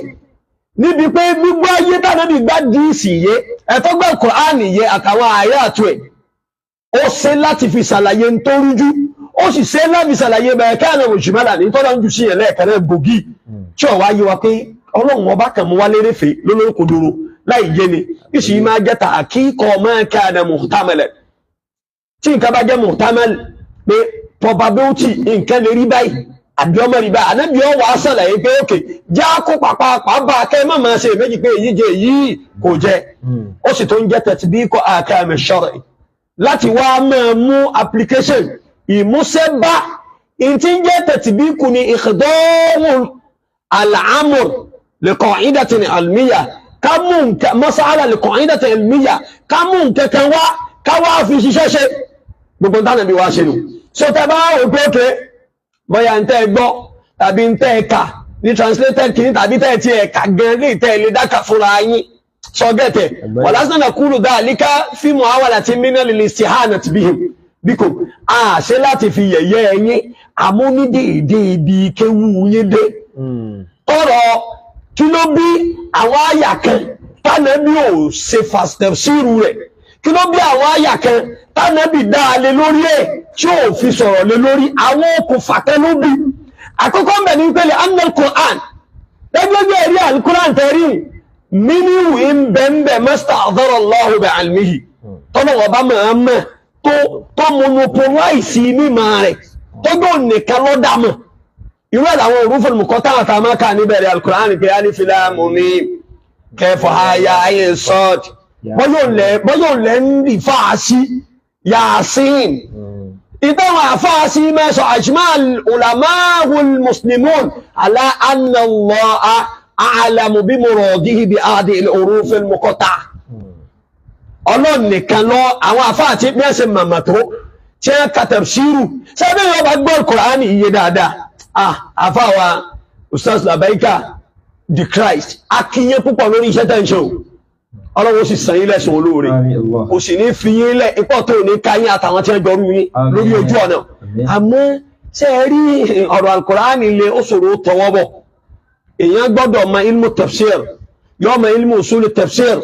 níbi pé gbogbo ayé tánàbí gbá díìsì yé ẹ̀tọ́gbà Kùránì yé àtàwọn àyà àtò ẹ̀ ó ṣe láti fi ṣàlàyé ń tó rújú ó sì ṣe láti ṣàlàyé bẹ̀rẹ̀ kánà mujmala ní tọ́lá ń jù sí ẹ̀ lẹ́ẹ̀kan náà gbòógì tí ọ̀wá yé wa pé Ọlọ́run Ọba kan mú wá lérèfé lólókòdoro láì yé ni ìṣì máa jẹ́ ta àkíkọ́ máa kánà muhtamal tí nǹkan bá jẹ́ muhtamal pé probability nǹkan lè rí báyìí àbí ọmọ rí báyìí ànábì ọ wà á ṣàlàyé pé òkè já kó pàpàpà bá kẹ́ má máa ṣe méjì pé èyí jẹ èyí kò jẹ ó sì tó ń jẹ́ tatbiqu ahkam ash-shar'i láti wá máa mú application ìmúṣẹ́ bá ìtí ń jẹ́ tatbiqu ní ikhdamu al-amr li qa'idatin ilmiyyah ká mú nǹkan mas'ala li qa'idatin ilmiyyah ká mú nǹkan kan wá ká wá fi ṣiṣẹ́ ṣe gbogbo tánàbí wá ṣe nù so tẹ bá wò pé òkè bóyá ń tẹ́ gbọ́ tàbí ń tẹ́ ẹ̀ka ní translated kìíní tàbí tẹ́ ti ẹ̀ka gan lè tẹ́ ilé dáka fúnra yín sọgẹ́tẹ̀ wàlásán náà kúrò dáàlíká fíìmù àwàlà tí mínà lè ṣe hànà tí bíkò a ṣe láti fi yẹ̀yẹ́ ẹ̀yìn àmúnídèédé ibi kéwú yín dé ọ̀rọ̀ kí ló bí àwọn àyà kan tánàbí ò ṣe tafsiru rẹ̀ kí ló bí àwọn àyà kan tánàbí dáa lé lórí ẹ̀ tí ó fi sọ̀rọ̀ lé lórí àwọn okùnfà kan ló bí àkọ́kọ́ mbẹ̀ ní pẹ̀lẹ́ annal Qur'an gbẹ́gbẹ́gbẹ́ ẹ̀rí al-Qur'an tẹ̀rí mínú ìbẹ̀m̀bẹ̀ masta'dhara Allahu bi'ilmihi tọ́lọ̀ ọba mọ̀ọ́mọ̀ tó monopolize mímọ̀ rẹ̀ tó gbọ́ nìkan lọ́dàmọ̀ irú àwọn huruful muqatta'ah àtàmákà níbẹ̀rẹ̀ al-Qur'an pé alif lam mim kẹfọ́ àyà ayé sọ́ọ̀dì bọ́yọ̀ lẹ́ ń rí fáàsí Yasin ìtàwọn àfáàsí mẹ́sọ̀ ajmal ulama'ul muslimun ala anna Allaha a'lamu bi muradihi bi hadhihi al-hurufil muqatta'ah Ọlọ́run nìkan lọ àwọn àfáàtí mẹ́sẹ̀ màmà tó tí ẹ ka tafsiru sẹ́bẹ̀ yọ bá gbọ́ Kùránì iye dáadáa àfáàwà Ustaz Labaika the Christ akínyẹ púpọ̀ lórí iṣẹ́ tẹ́ ń ṣe Ọlọ́run sì san yín lẹ́san olóore kò sì ní fi yín lẹ̀ ipò tó ní káyín àtàwọn tí wọ́n jọrú yín lórí ojú ọ̀nà. Àmọ́ ṣé ẹ rí ọ̀rọ̀ Al-Qur'ani lé ó ṣòro tọwọ́ bọ̀ èèyàn gbọ́dọ̀ mọ ilmu tafsir yóò mọ ilmu usul tafsir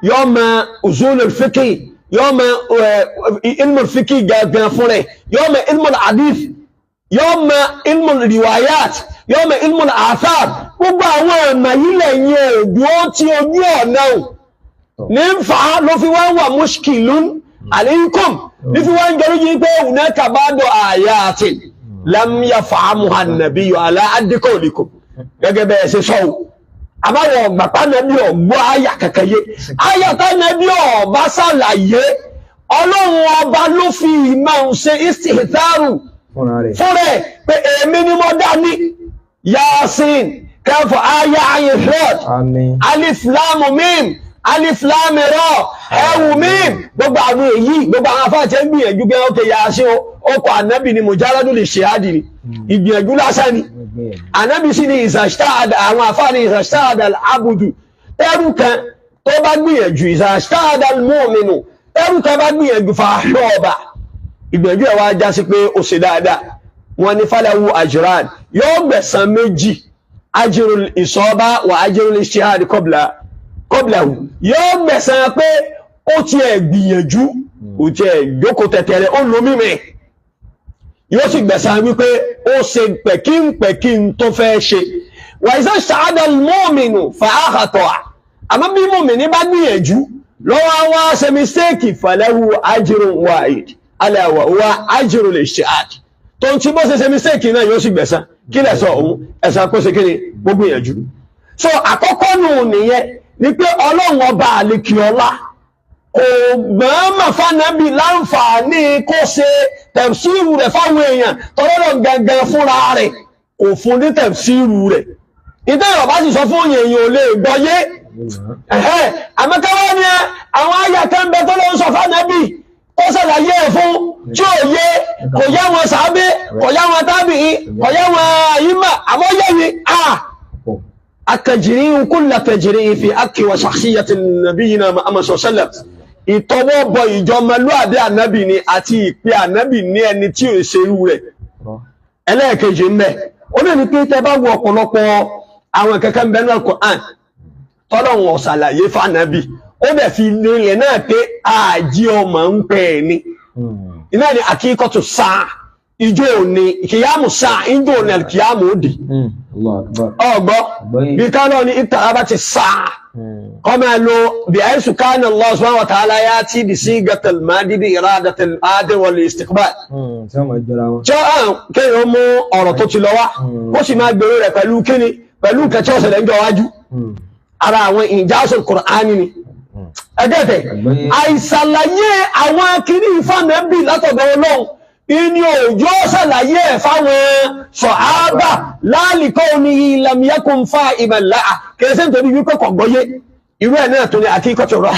yóò mọ usul al-fiqh yóò mọ ilmu al-fiqh gangan fún rẹ̀ yóò mọ ilmu al-hadith yóò mọ ilmu al-riwayat yóò mọ ilmu al-athar gbogbo àwọn ọ̀nà yìí lẹ́yìn ẹ̀dùn tí ojú ọ̀nà ní ń fa ló fi wá wà mushkilun alaykum ní fi wá ń jọrí yìí pé hunaka ba'du ayatin lam yafhamuha an-nabiyyu ala addi qawlikum gẹ́gẹ́ bẹ́ẹ̀ ṣe sọ́wọ́ àbáwọ̀ ọ̀gbàpá nàbí ọ̀gbọ́ àyà kẹkẹyé àyà tá nàbí ọ̀bá ṣàlàyé ọlọ́run ọba ló fi ìmọ̀ ṣe istihtaru fún rẹ̀ pé èmi ni mo dá ní Yasin kẹfọ àyà ayé fred alif lam mim alif lam ra ẹwù mim gbogbo àwọn èyí gbogbo àwọn afáàtẹ́ ń gbìyànjú gẹ́ ókè Yasin ọkọ̀ ànábì ni mujaradu li shihadi ni ìgbìyànjú lásán ni ànábì sí ni ìsàṣtáàdà àwọn àfáà ni ìsàṣtáàdà àbùdù ẹrù kan tó bá gbìyànjú ìsàṣtáàdà mọ́mìnù ẹrù kan bá gbìyànjú fàáṣọ́ọ̀bà ìgbìyànjú ẹ̀ wá já sí pé ó ṣe dáadáa wọn ni falahu ajran yóò gbẹ̀san méjì ajrul isaba wà ajrul ijtihad qablahu yóò gbẹ̀san pé ó ti ẹ̀ gbìyànjú ó ti ẹ̀ jókòó tẹ̀tẹ̀rẹ̀ ó lómi mẹ́ yóò sì gbẹ̀san wípé ó ṣe pẹ̀kín tó fẹ́ ṣe wà ìsá ṣàádà mọ́mìnù fàáhàtọ̀ àmọ́ bí mọ́mìnì bá gbìyànjú lọ́wọ́ wá ṣe mistéèkì falahu ajrun wahid aláwọ̀ wá ajrul ijtihad tó ń tí bó ṣe mistéèkì náà yóò sì gbẹ̀san kí lẹ̀ sọ òun ẹ̀sán kó ṣe kí ni gbogbo ìyànjú. So àkọ́kọ́ nù nìyẹn ni pé ọlọ́run ọba àlekì ọlá kò gbọ́nmọ̀ fánàbí láǹfààní kó ṣe tẹ̀fsíìrù rẹ̀ fáwọn èèyàn tọ́lọ́rọ̀ gangan fúnra rẹ̀ kò fún ní tẹ̀fsíìrù rẹ̀ ìtẹ́yọ̀ bá sì sọ fún èèyàn ò lè gbọ́yé àmọ́káwọ́ ni àwọn ayàtẹ́ ń bẹ tó ló ń sọ fánàbí kó ṣàlàyé ẹ̀ fún tí ò yé kò yá wọn sàábé kò yá wọn tábìí kò yá wọn àyímà àmọ́ yẹ́yìn التجريء كل تجريء في حق وشخصية نبينا محمد صلى الله عليه وسلم ìtọwọ́ bọ ìjọmọlúàbí ànábì ni àti ìpè ànábì ní ẹni tí ò ṣerú rẹ̀ ẹlẹ́ẹ̀kejì ń bẹ ó lè ní pé tẹ́ bá wo ọ̀pọ̀lọpọ̀ àwọn kẹ̀kẹ́ ń bẹ nínú Al-Qur'an tọ́lọ́run ó ṣàlàyé fànábì ó dẹ̀ fi nílẹ̀ náà pé àjí ọmọ ń pẹ́ ni iná ni àkíkọ́tù sáà ìjọ òní kìyàmù sáà ìjọ òní kìyàmù òdì ọgbọ́ bí kánà ní ìtàràbà ti sáà kọmọ ẹlò bí àìsù kánà Allah subhanahu wa ta'ala yá tí bí sí gatal madi bí iradatal adi wal istiqbal tí ó hàn kéèyàn mú ọ̀rọ̀ tó ti lọ wá ó sì máa gbèrò rẹ̀ pẹ̀lú kíni pẹ̀lú kẹtí ọ̀sẹ̀ lẹ́jọ́ wájú ara àwọn ìjásùn Kùránì ni ẹgẹ́tẹ̀ àìsàlàyé àwọn kìíní ìfànẹ́bì látọ̀dọ̀ Ọlọ́run ìní òjò ṣàlàyé ẹ̀ fáwọn sọ̀hábà láàlìkọ́ ní lam yakun fa'iman laha kẹsẹ́ nítorí wípé kò gbọ́yé irú ẹ̀ náà tó ní àkíkọ́tù rọ̀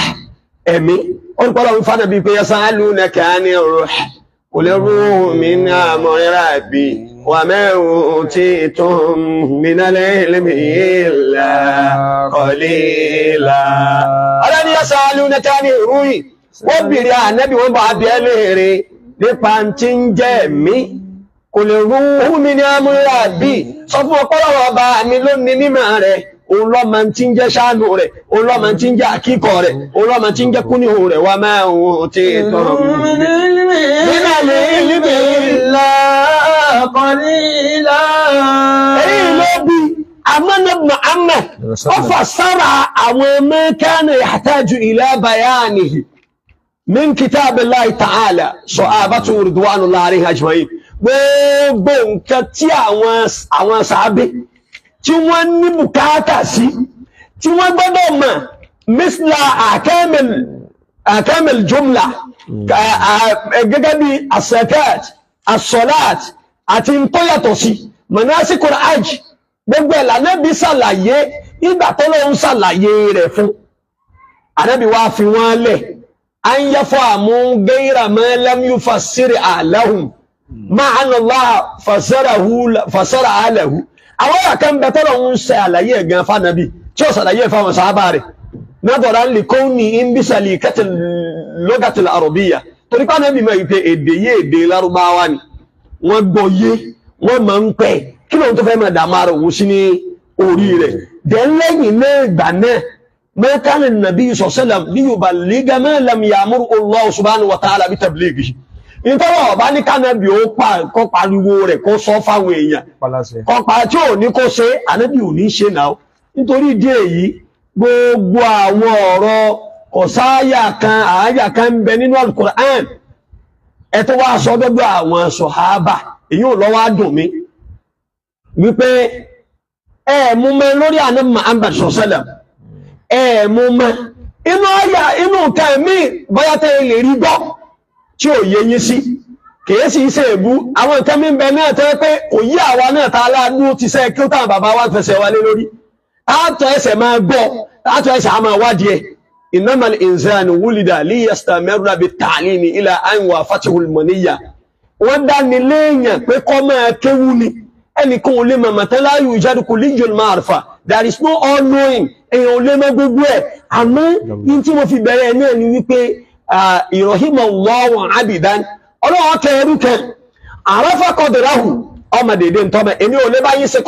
ẹ̀mí olùpọ̀lọ̀ ń fánà bí pé yasalunaka ani ruh qul ruhu min amri rabbi wa ma utitum minal ilmi illa qalila ọlọ́ni yasalunaka ani ruhi wọ́n bìrì ànábì wọ́n bá abẹ́ léèrè nípa tí ń jẹ́ ẹ̀mí kò lè rú mi ní amúrà bí sọ fún ọpọlọwọ ọba mi ló ní mímọ̀ rẹ̀ òun lọ́mọ tí ń jẹ́ ṣáánù rẹ̀ òun lọ́mọ tí ń jẹ́ àkíkọ̀ rẹ̀ òun lọ́mọ tí ń jẹ́ kúníhù rẹ̀ wà máa ń tí tọ́ èyí ló bí amánàbùnà àmà ó fàsára àwọn mẹ́kánà yahtaju ila bayanihi min kitabillahi ta'ala sahabatu ridwanullahi alayhim ajma'in gbogbo nǹkan tí àwọn sàábé tí wọ́n ní bùkátà sí tí wọ́n gbọ́dọ̀ mọ̀ misla akamil jumla gẹ́gẹ́ bí as-zakat as-salat àti tó yàtọ̀ sí manasikul hajj gbogbo ẹ̀ l'Ànábì ṣàlàyé ìgbà tó ló ń ṣàlàyé rẹ̀ fún Ànábì wá fi wọ́n lẹ̀ an yafahamu ghayra ma lam yufassir lahum ma'ana Allah fasara lahu àwọn kan bẹ tọ́lọ̀ ń ṣe àlàyé ẹ̀gán fánàbí tí ó ṣàlàyé fáwọn sàábà rẹ̀ nadaran li kawnihim bi salikatil lugatil arabiyya torí pé Ànábì mọ̀ wípé èdè yé èdè Lárúbáwá ni wọ́n gbọ́ yé wọ́n máa ń pẹ́ kí lóun tó fẹ́ máa dààmú ara òun sí ní orí rẹ̀ dẹ̀ lẹ́yìn náà ìgbà náà ma kana an-nabiy sallallahu alayhi wa sallam liyuballigha ma lam ya'muru Allah subhanahu wa ta'ala bi tablighihi nítorí ọba ní kánàbì ó kọ́ pariwo rẹ̀ kó sọ fáwọn èèyàn kọ́pa tí ò ní kó ṣe Ànábì ò ní ṣe náà nítorí ìdí èyí gbogbo àwọn ọ̀rọ̀ kọ̀sáyà kan àáyà kan ń bẹ nínú al-Qur'an ẹ tó wá sọ dọ́gbọ́ àwọn sọ̀hábà èyí ò lọ́wọ́ dùn mí wípé mú mẹ́ lórí Ànábì Muhammad sallallahu alaihi wasallam mú mẹ́ inú àyà inú nǹkan mí bóyá tẹ́ lè rí gbọ́ tí ò yé yín sí kìí sí iṣẹ́ ìbú àwọn nǹkan mí bẹ náà tẹ́ pé kò yí àwa náà ta aláàdúró ti sẹ́ kí ó tàn bàbá wa fẹsẹ̀ wálé lórí àtọ̀ ẹsẹ̀ máa gbọ́ àtọ̀ ẹsẹ̀ a máa wádìí ẹ̀ innamal insanu wulida liyastamirra bit-ta'limi ila an wafatihu al-maniyya wọ́n dá ní léèyàn pé kọ́ máa kéwú ni ẹnìkan ò lè mọ̀ mọ̀tán la yujadu kulliyul ma'rifa there is no all knowing èèyàn ò lè mọ̀ gbogbo ẹ̀ àmọ́ ní tí mo fi bẹ̀rẹ̀ náà ni wípé rahimallahu abidan ọlọ́wọ́ kẹrù kẹ arafa qadrahu ọmọ dèdè ntọ́mọ̀ èmi ò lè bá yín ṣe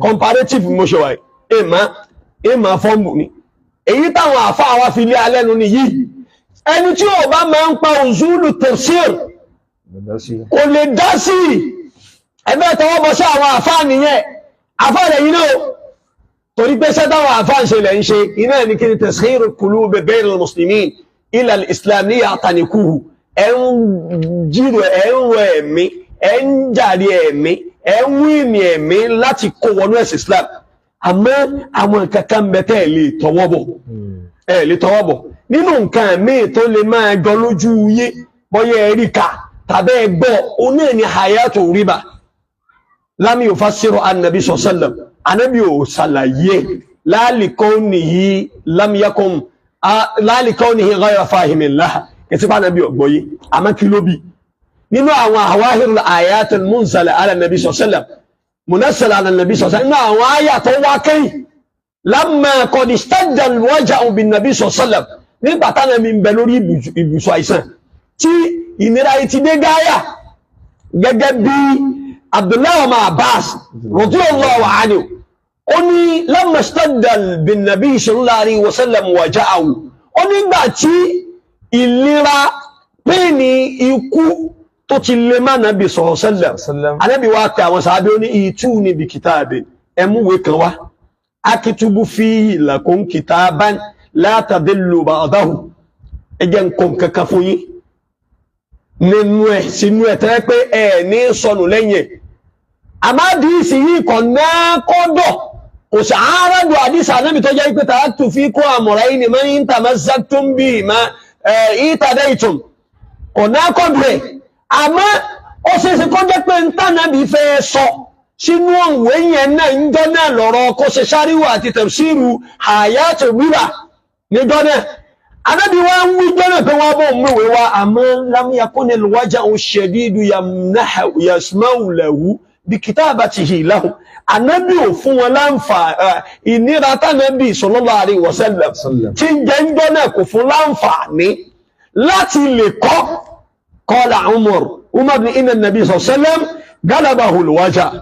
comparative mo ṣe wáyé èèmà fọ́ọ̀mù ni èyí táwọn àfáà wa fi lé alẹ́nu nìyí ẹni tí ò bá máa ń pa usulu tafsir kò lè dá sí ẹgbẹ́ tọwọ́ bọ́ sí àwọn àfáà nìyẹn àfáà rẹ̀ yìí náà torí pé sẹ́dáwọ̀ àfáà ń ṣe lẹ̀ ń ṣe iná ẹni kí ni tasghir qulub bayna al-muslimin ila al-islam ní àtàníkùhù ẹ̀ ń jírò ẹ̀ ń rọ ẹ̀mí ẹ̀ ń jàrí ẹ̀mí ẹ̀ ń wíìnì ẹ̀mí láti kó wọnú ẹ̀sìn islam àmọ́ àwọn nǹkan kan bẹ tẹ́ lè tọwọ́ bọ̀ nínú nǹkan míì tó lè máa jọ lójú yé bọ́yá ẹ̀ríkà tàbí ẹgbọ́ oní ẹni hayatu riba lam yufassiru annabi sallam Ànábì ò ṣàlàyé láàlìkọ́nihi ghayra fahimillah kẹsípa Ànábì ọgbọ́yé àmọ́ kí ló bí nínú àwọn àwáhìrù ayatul munzala ala nabi sallam munazzala ala nabi sallam nínú àwọn àyà tó wá kẹ́yìn lamma qad istajja al-waja'u bin nabi sallam nígbà táwọn ẹ̀mí ń bẹ lórí ibùsùn àìsàn tí ìnira yìí ti dé gáyà gẹ́gẹ́ bí Abdullahi ọmọ Abbas radiyallahu anhu ó ní lamma istajja bin nabi sallallahu alaihi wasallam waja'u ó nígbà tí ìlera pé ní ikú tó ti lè má nàbì sallam Ànábì wá pé àwọn sàábé ó ní ituni bi kitabin ẹmúwé kan wá akitubu fihi lakum kitaban la tadillu ba'dahu ẹjẹ́ nǹkan kankan fún yín nínú ẹ̀ sínú ẹ̀ tẹ́ pé ẹ̀ ní sọnù lẹ́yìn àmádìísì yìí kọ̀ náà kọ́dọ̀ kò sàáràdù àdìsì Ànábì tó jẹ́ pé taraktu fikum amrayni man in tamassaktum bihima ihtadaytum kò náà kọ́dọ̀ ẹ̀ àmọ́ ó ṣeéṣe kó jẹ́ pé ntànàbí fẹ́ sọ sínú òwe yẹn náà ń jọ náà lọ́rọ̀ kó ṣe sáríwò àti tafsiru hayatu riba níjọ́ náà Ànábì wa ń wí jọ́nà pé wọ́n bọ́ mọ̀wé wa àmọ́ lam yakunil waja'u shadidu yasma'u lahu bi kitabatihi lahu Ànábì ò fún wọn ìnira tánàbí sallallahu alaihi wasallam tí ń jẹ́ ń jọ́ náà kò fún láǹfààní láti lè kọ́ qala Umar ní inna an-nabiy sallallahu alaihi wasallam galabahu al-waja'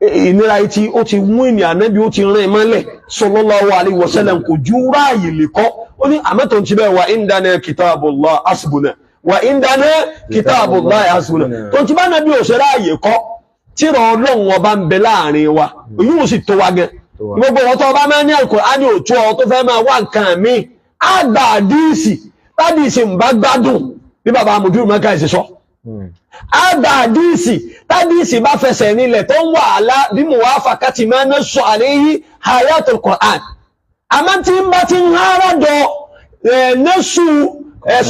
ìnira tí ó ti mú ìní Ànábì ó ti rìn mọ́lẹ̀ sallallahu alaihi wasallam kò jú ráàyè lè kọ́ ó ní àmẹ́tọ̀ ti bẹ́ẹ̀ wa indana kitabullah hasbuna wa indana kitabullah hasbuna tó ti bá Ànábì ò ṣe ráàyè kọ́ tíra Ọlọ́run ọba ń bẹ láàrin wa yóò sì tó wa gan gbogbo wọn tó bá máa ní Al-Qur'ani òtú ọ tó fẹ́ máa wá nǹkan mi àgbà àdíìsì tádìsì ń bá gbádùn bí bàbá amùdúrù mẹ́ka ìsì sọ àgbà àdíìsì tádìsì bá fẹsẹ̀ nílẹ̀ tó ń wà alá bí mo wá fàkàtì máa ná sọ àléyí hayatul Qur'an àmọ́ tí ń bá ti ń hárádọ nẹ́sù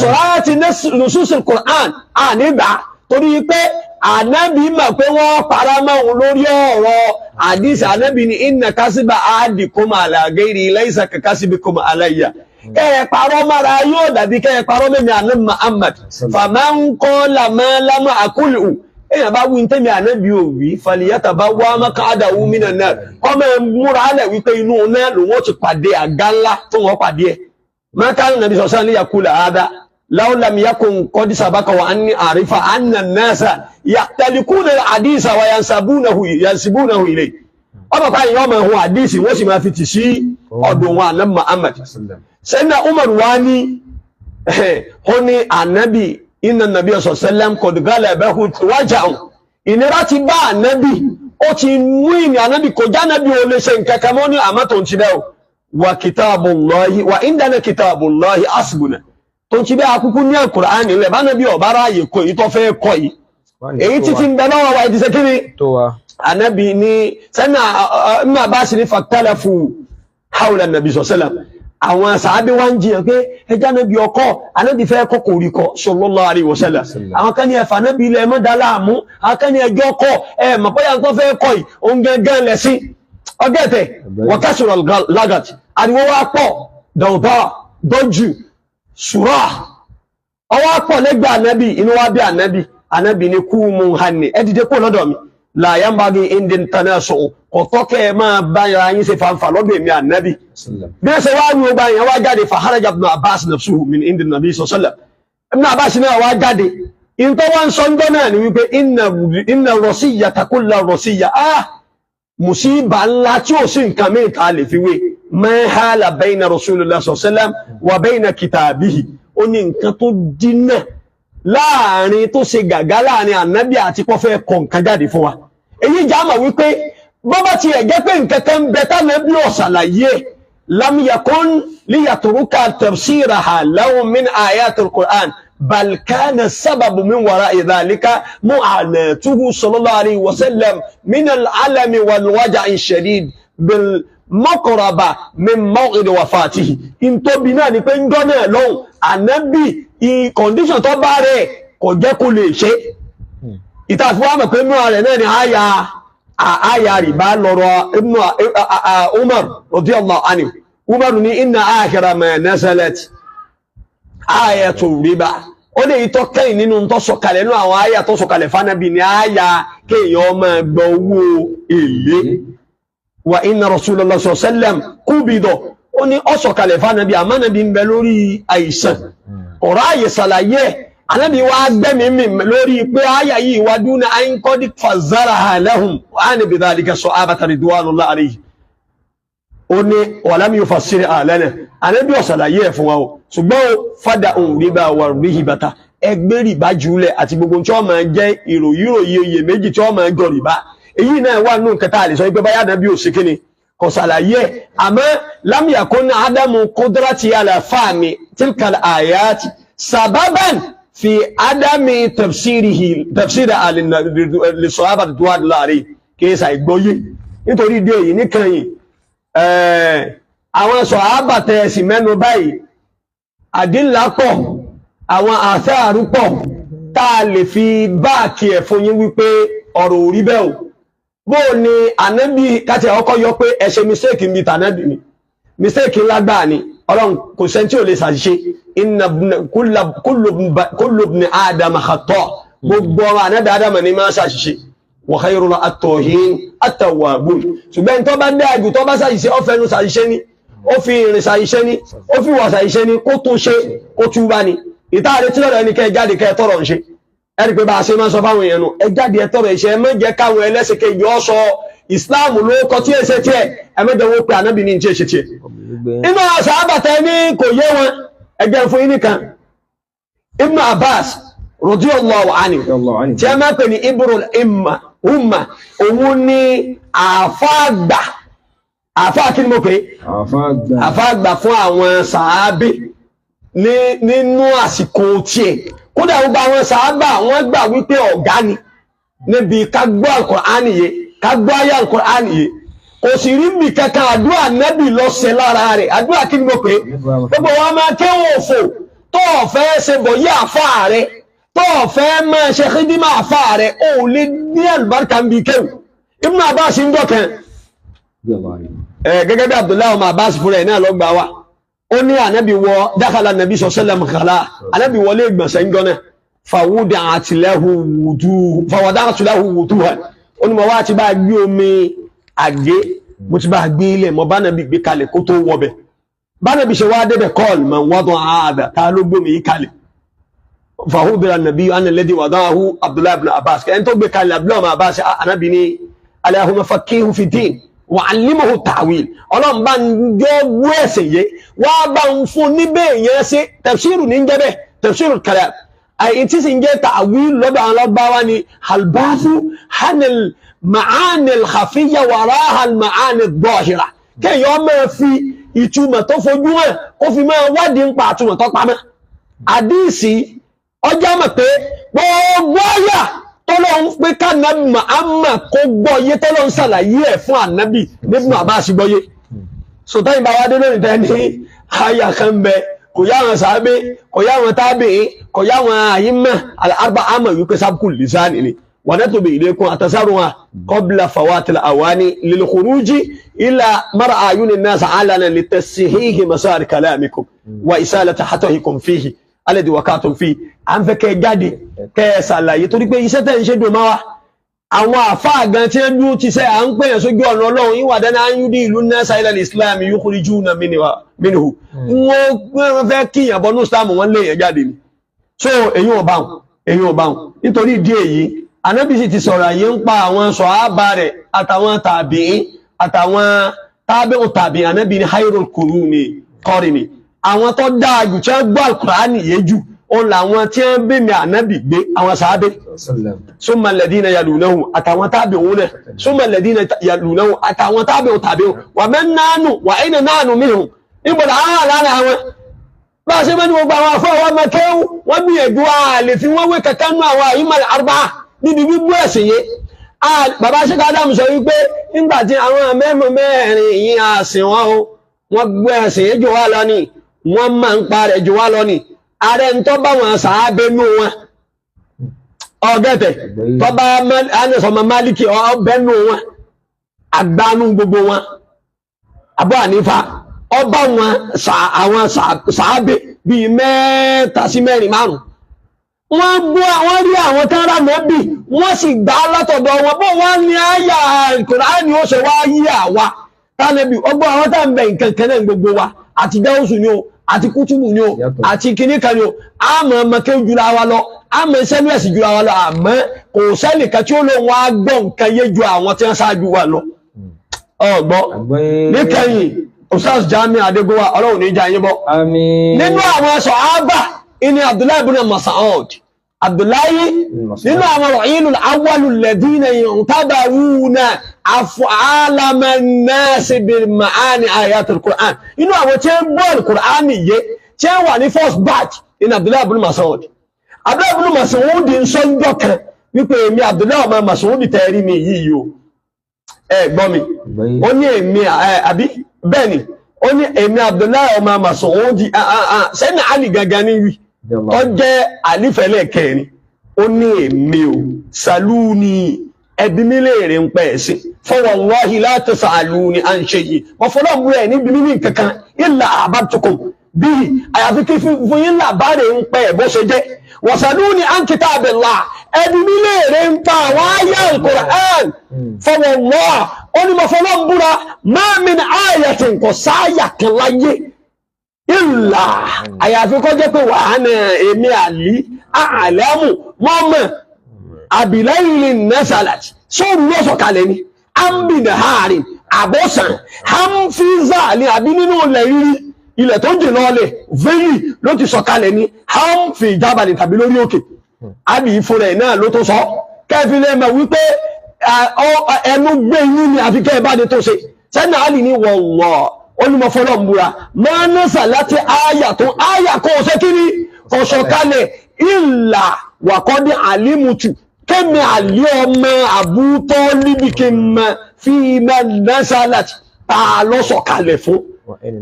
sọ̀rọ̀ àti nususul Qur'an ànígbà torí pé Ànábì mọ̀ pé wọ́n para mọ́ òun lórí ọ̀rọ̀ àdíìsì Ànábì ní inna kásíbà ahadikum ala ghairi laysa kakasibikum alayya kẹ́yẹ parọ́ mara yóò dàbí kẹ́yẹ parọ́ mẹ́mí Ànábì Muhammad faman qala ma lam aqulu èèyàn bá wí tẹ́mi ànábì ò wí faliyata bá wá maq'adahu minan nar ọmọ múra alẹ̀ wípé inú náà lòun ó ti pàdé àga ńlá tó wọ́n pàdé ẹ̀ ma kana nàbí sọ̀sán ní yakula hada law lam yakun qad sabaqa wa anni arifa anna an-nasa yahtalikuna al-haditha wa yansibunahu ilayhi ọmọ kan yọ ọmọ ẹ̀hún àdísì wọ́n sì máa fi tì sí ọdún wọn ànábì Muhammad sẹ́nà Umar wa ní ó ní ànábì inna nabiyya sallam qad ghalabahu waja'u ìnira ti bá ànábì ó ti mú ìní ànábì kò já ànábì ó lè ṣe nǹkan kan mọ́ ní àmọ́ tó ń ti bẹ́ẹ̀ wa kitabullahi wa indana kitabullahi asbuna tó ń ti bẹ́ẹ̀ akúkú ní Al-Qur'ani ilẹ̀ bá ànábì ọ̀bá ráàyè kọ èyí tó fẹ́ kọ yìí èyí títí ń bẹ lọ́wọ́ wa ìdíṣẹ́ kí ni ànábì ní sẹ́nà ìmọ̀ bá sì ní faktalafu hawla nabi sallam àwọn sàábí wá ń jiyàn pé ẹjá náà bí ọkọ̀ anábì fẹ́ kọ́kọ́ orí kọ sallallahu alaihi wasallam àwọn kan ní ẹ̀fà náà bí ilẹ̀ mọ́dá láàmú àwọn kan ní ẹjọ́ kọ́ ẹ̀mọ̀ bóyá tó fẹ́ kọ́ yìí oún gẹ́gẹ́ lẹ́sí ọgẹ́tẹ̀ wọ́kẹ́sùrọ̀ lagat àríwọ́ wá pọ̀ dọ̀ọ̀dọ̀ dọ́jù ṣùrọ̀ ọwọ́ pọ̀ lẹ́gbẹ̀ẹ́ anábì inú wá bí anábì ní kú mu hanni ẹ dìde kó lọ́dọ̀ mi la yambagi indin tanasu ọ̀tọ́kẹ́ máa báyà yín ṣe fanfà lọ́dọ̀ èmi ànábì bí ẹ ṣe wá ní ọgbà yẹn wá jáde fàhárajá ibn Abbas nafsuhu min indin nabi sallam ibn Abbas náà wá jáde in tó wá ń sọ ńgbọ́ náà ni wípé inna rọ̀síyà takulla rọ̀síyà musiba ńlá tí ó sì nǹkan mẹ́ta lè fi wé ma hala bayna rasulullah sallam wa bayna kitabihi ó ní nǹkan tó dínà láàrin tó ṣe gàgá láàrin ànábì àti pọ́fẹ́ kọ̀ǹkan jáde fún wa èyí já mà wípé bọ́bá ti ẹ̀jẹ́ pé nǹkan kan bẹ tánàbí ọ̀sàlàyé lam yakun liyatruka tafsiraha lahum min ayatil Qur'an bal kana sababu min wara'i dhalika mu'anatuhu sallallahu alayhi wa sallam min al-alami wal waj'i shadid bil maqraba min maw'id wafatihi in tó bí náà ni pé ń gọ́nà lọ́hùn ànábì condition tó bá rẹ̀ kò jẹ́ kó lè ṣe ìtàfíwá mọ̀ pé mìíràn rẹ̀ náà ni àyà rìbá lọ́rọ̀ Umar radiyallahu anhu Umar ní inna akhira ma nazalat ayatu riba ó lè yí tó kẹ́yìn nínú tó sọ̀kalẹ̀ nínú àwọn àyà tó sọ̀kalẹ̀ fánàbí ni àyà kéèyàn máa gba owó èlé wa inna rasulullah sallam kúbìdọ̀ ó ní ó sọ̀kalẹ̀ fánàbí àmánàbí ń bẹ lórí àìsàn ọ̀rọ̀ àyè sàlàyé anábì wá gbẹ́mí mi lórí pé àyà yìí wá dúnà àyínkọ́dí fàzára lahum wa ní bidhalika sahabata ridwanullahi alayhi ó ní walam yufassir lana anábì ó sàlàyé ẹ̀ fún wa o ṣùgbọ́n fada òun riba wà rihibata ẹgbẹ́ rìbá jùlẹ̀ àti gbogbo tí wọ́n máa jẹ́ ìròyìn iye méjì tí wọ́n máa jọ rìbá èyí náà wà nù kẹta àlè sọ pé báyà náà bí ò sí kíni kò sàlàyé àmọ́ lam yakun adamu qudrati ala fahmi tilkal ayati sababan fi adami tafsiri li sahaba radiyallahu alayhi kéèsà ìgbóyé nítorí ìdí èyí níkànnì àwọn sahaba tẹ̀sí mẹ́nu báyìí àdínlá pọ̀ àwọn àṣàrù pọ̀ tá a lè fi báàkì ẹ̀ fún yín wípé ọ̀rọ̀ orí bẹ́ẹ̀ o bó ni ànábì káti ọkọ̀ yọ pé ẹ ṣe mistake ń bi tànábì ni mistake lágbàá ni ọlọ́run kò sẹ́ni tí ò lè ṣàṣìṣe inna kullu ibni Adama khata gbogbo ọmọ ànábì Adama ni máa ṣàṣìṣe wa khayrul at-tawwabun ṣùgbọ́n tó bá dé àjù tó bá ṣàṣìṣe ó fẹnu ṣàṣìṣe ni ó fi ìrìn ṣàṣìṣe ni ó fi wà ṣàṣìṣe ni kó tún ṣe kó túbá ni ìtaàrí tí lọ́rọ̀ ẹni kẹ́ jáde kẹ́ tọrọ ń ṣe ẹ̀rí pé bá a ṣe máa sọ fáwọn èèyàn nù ẹ jáde ẹ tọrọ ìṣe ẹ má jẹ́ káwọn ẹlẹ́sìn kejì ọ sọ Islam ló kọ tí èsè tiẹ̀ ẹ má jẹ́ wọ́n pe ànábì ní tí èsè tiẹ̀ inú sàábàtà ní kò yé wọn ẹgbẹ́ fún yín nìkan Ibn Abbas radiyallahu anhu tí a máa pè ní ibrul umma òun ní àfáàgbà àfáà kí ni mo pè àfáàgbà fún àwọn sàábì nínú àsìkò tiẹ̀ kódà gbogbo àwọn sàábà wọ́n gbà wípé ọ̀gá ni níbi ká gbọ́ Al-Qur'ani yé ká gbọ́ ayé Al-Qur'ani yé kò sì rí mi kankan àdúrà nẹ́bì lọ́sẹ̀ lára rẹ̀ àdúrà kí ni mo pè gbogbo wọn máa kéwòn òfò tó ọ̀fẹ́ ṣe bọ̀ yí àfáà rẹ̀ tó ọ̀fẹ́ máa ṣe kídímà àfáà rẹ̀ ó lè ní àlùbáríkà ń bi kéwù Ibn Abbas ń dọ̀kan gẹ́gẹ́ bí Abdullahi ọmọ Abbas fúnra ẹ̀ náà lọ gbà wá ó ní ànábì wọ dákàlà nàbí sallam kàlá ànábì wọlé ìgbọ̀nsẹ̀ ń gọ́nà فوضعت له وضوءا ó ní mo wá ti bá gbé omi àgé mo ti bá gbé ilẹ̀ mo bá nàbí gbé kalẹ̀ kó tó wọbẹ̀ bá nàbí ṣe wá débẹ̀ kọ́ọ̀lù man wada'a hadha ta ló gbé mi kalẹ̀ فأخبر النبي أن الذي وضعه عبد الله بن عباس كأن تبقى كان عبد الله بن عباس أنا بني اللهم فقهه في الدين وعلمه التأويل اللهم بان جو ويسي وبان فوني بي يسي تفسير نينجبه تفسير الكلام أي انتي سنجي تأويل لبع لبعواني هل باثوا عن المعاني الخفية وراها المعاني الظاهرة كي يوم في يتوما تفجوه وفي ما وادين باتوما تقبع حديثي ọjọ́ mọ̀ pé gbogbo ọ̀yà tọ́lọ́ ń pé kánàbì Muhammad kó gbọ́yé tọ́lọ́ ń ṣàlàyé ẹ̀ fún ànábì Ibn Abbas gbọ́yé sọ̀tẹ́yìn bá wá dé lónìí tẹ́ ní àyà kan bẹ kò yá wọn sàábé kò yá wọn tábìín kò yá wọn àyímọ̀ àlàárbà àmọ̀ wípé sábùkù lìsáàni ni wà nẹ́tòbí ilaykum atasaruha qabla fawatil awani lil khuruji ila mar'ayuni an-nas alana litashihi masar kalamikum wa isalati hatahikum fihi alẹ́dì wákàtún fi à ń fẹ́ kẹ́ jáde kẹ́ ṣàlàyé torí pé iṣẹ́ tẹ́ ń ṣe dùn máa wá àwọn àfáà gan tí ń dúró ti sẹ́ à ń pèyàn sójú ọ̀nà ọlọ́run yíwà dáná ń yúdí ìlú nasa ila islam yukhrijuna minhu wọ́n fẹ́ kíyàn bọ́nú islam wọ́n lè yẹn jáde ni so èyí ò báhùn nítorí ìdí èyí anábì sì ti sọ̀rọ̀ àyè ń pa àwọn sọ̀hábà rẹ̀ àtàwọn tàbíìn àtàwọn tábìún tàbíìn anábì ní hayrul quruni qarni àwọn tó dáa jù tí wọ́n gbọ́ Al-Qur'ani yé jù òun làwọn tí wọ́n bí mi ànábì gbé àwọn sàábé summa alladhina yalunahum àtàwọn tabi'un náà summa alladhina yalunahum àtàwọn tabi'un wa man nahnu wa ayna nahnu minhum níbọ̀dà àwọn àlára àwọn bá a ṣe mọ́ ní gbogbo àwọn afọ́wọ́ mẹ́kẹ́wù wọ́n gbìyànjú àlè fi wọ́n wé kankan nú àwọn àyímọ̀ arba'a níbi gbígbó ẹ̀sìn yé bàbá Sheikh Adam sọ wípé nígbà tí àwọn mẹ́rin yìí àsìn wọn o wọ́n gbé ẹ̀sìn yé jù wá lọ ní wọ́n máa ń parẹ̀ jù wá lọ ní ààrẹ ń tọ́ bá wọn sàábé nú wọn ọgẹ́tẹ̀ tọ́ bá ánìsọ̀mọ̀ Málíkì ọbẹ̀ nú wọn àgbánú gbogbo wọn Abu Hanifa ọba wọn àwọn sàábé bíi 3 sí 4 5 wọ́n gbọ́ àwọn rí àwọn tánrà mẹ́bì wọ́n sì gbà látọ̀dọ̀ wọn bó wọ́n ní àyà Kùránì ó ṣe wá yí àwa tánẹ́bì ọgbọ́n àwọn tá ń bẹ̀ nǹkan kan náà gbogbo wa àti dáwùsù ni o àti kútùbù ni o àti kìníkà ni o àmọ́ ọmọkẹ́ jùlọ wa lọ àmọ́ sẹ́lẹ̀sì jùlọ wa lọ àmọ́ kò sẹ́nìkan tí ó lóun wá gbọ́ nǹkan yé ju àwọn tí wọ́n ṣáájú wa lọ ọgbọ́ níkẹyìn Ustaz Jamiu Adégówà ọlọ́run ní jayín bọ́ nínú àwọn sàhábà ìní Abdullahi ibn Mas'ud Abdullahi nínú àwọn rọ̀yìnù awwalul ladina yu'tabaruna af'ala man nas bil ma'ani ayatul Qur'an inú àwọn tí ń gbọ́ al-Qur'an yé tí ń wà ní first batch in Abdullahi ibn Mas'ud Abdullahi ibn Mas'ud ń sọ ńjọ́ kan wípé èmi Abdullahi ibn Mas'ud tẹ̀rí mi yìí o gbọ́ mi ó ní èmi àbí bẹ́ẹ̀ ni ó ní èmi Abdullahi ibn Mas'ud sẹ́ni Ali gangan ní wí ó jẹ́ àlífẹ́lẹ̀ kẹrin ó ní èmi o saluni ẹbí mi léèrè ń pẹ́ ẹ̀sìn fa wallahi la tasaluni an shay'in wọ́n fọ́lọ́ mú ẹ̀ níbi mímí kankan illa abartukum bí àyàfi kí fún yín làbárè ń pẹ́ ẹ̀ bó ṣe jẹ́ wasaluni an kitabillah ẹbí mi léèrè ń pa àwọn ayé al-Qur'an fa wallahi ó ní mo fọ́lọ́ ń búra ma min ayatin kò sáyà kan láyé ìlà àyàfi kọ́ jẹ́ pé wà ní èmi àlí àlẹ́mù mọ́mọ̀ àbìlẹ́yìn nẹ́sàlàt sóòrùn ló sọ̀kalẹ̀ ní àmbìnà àárín àbọ́sàn hamfiza ní àbí nínú ilẹ̀ rírí ilẹ̀ tó jìnà ọlẹ̀ vẹ́yì ló ti sọ̀kalẹ̀ ní hamfi jábàlì tàbí lórí òkè àbí ìfúnrẹ̀ náà ló tó sọ kẹfìlẹ̀ mọ̀ wípé ẹnu gbé yín ni àfi kẹ́ ẹ bá ní tó ṣe sẹ́nà àlì ní wọ̀wọ̀ olùmọ̀fọ́lọ́ múra máa ń sà láti àyà tó àyà kó o ṣe kí ni ọ̀ṣọ̀kalẹ̀ ìlà wàkọ́dé àlímùtù kémi àlí ọmọ àbútọ́ níbi kí n mọ fi mẹ́sàlátì ta lọ́sọ̀kalẹ̀ fún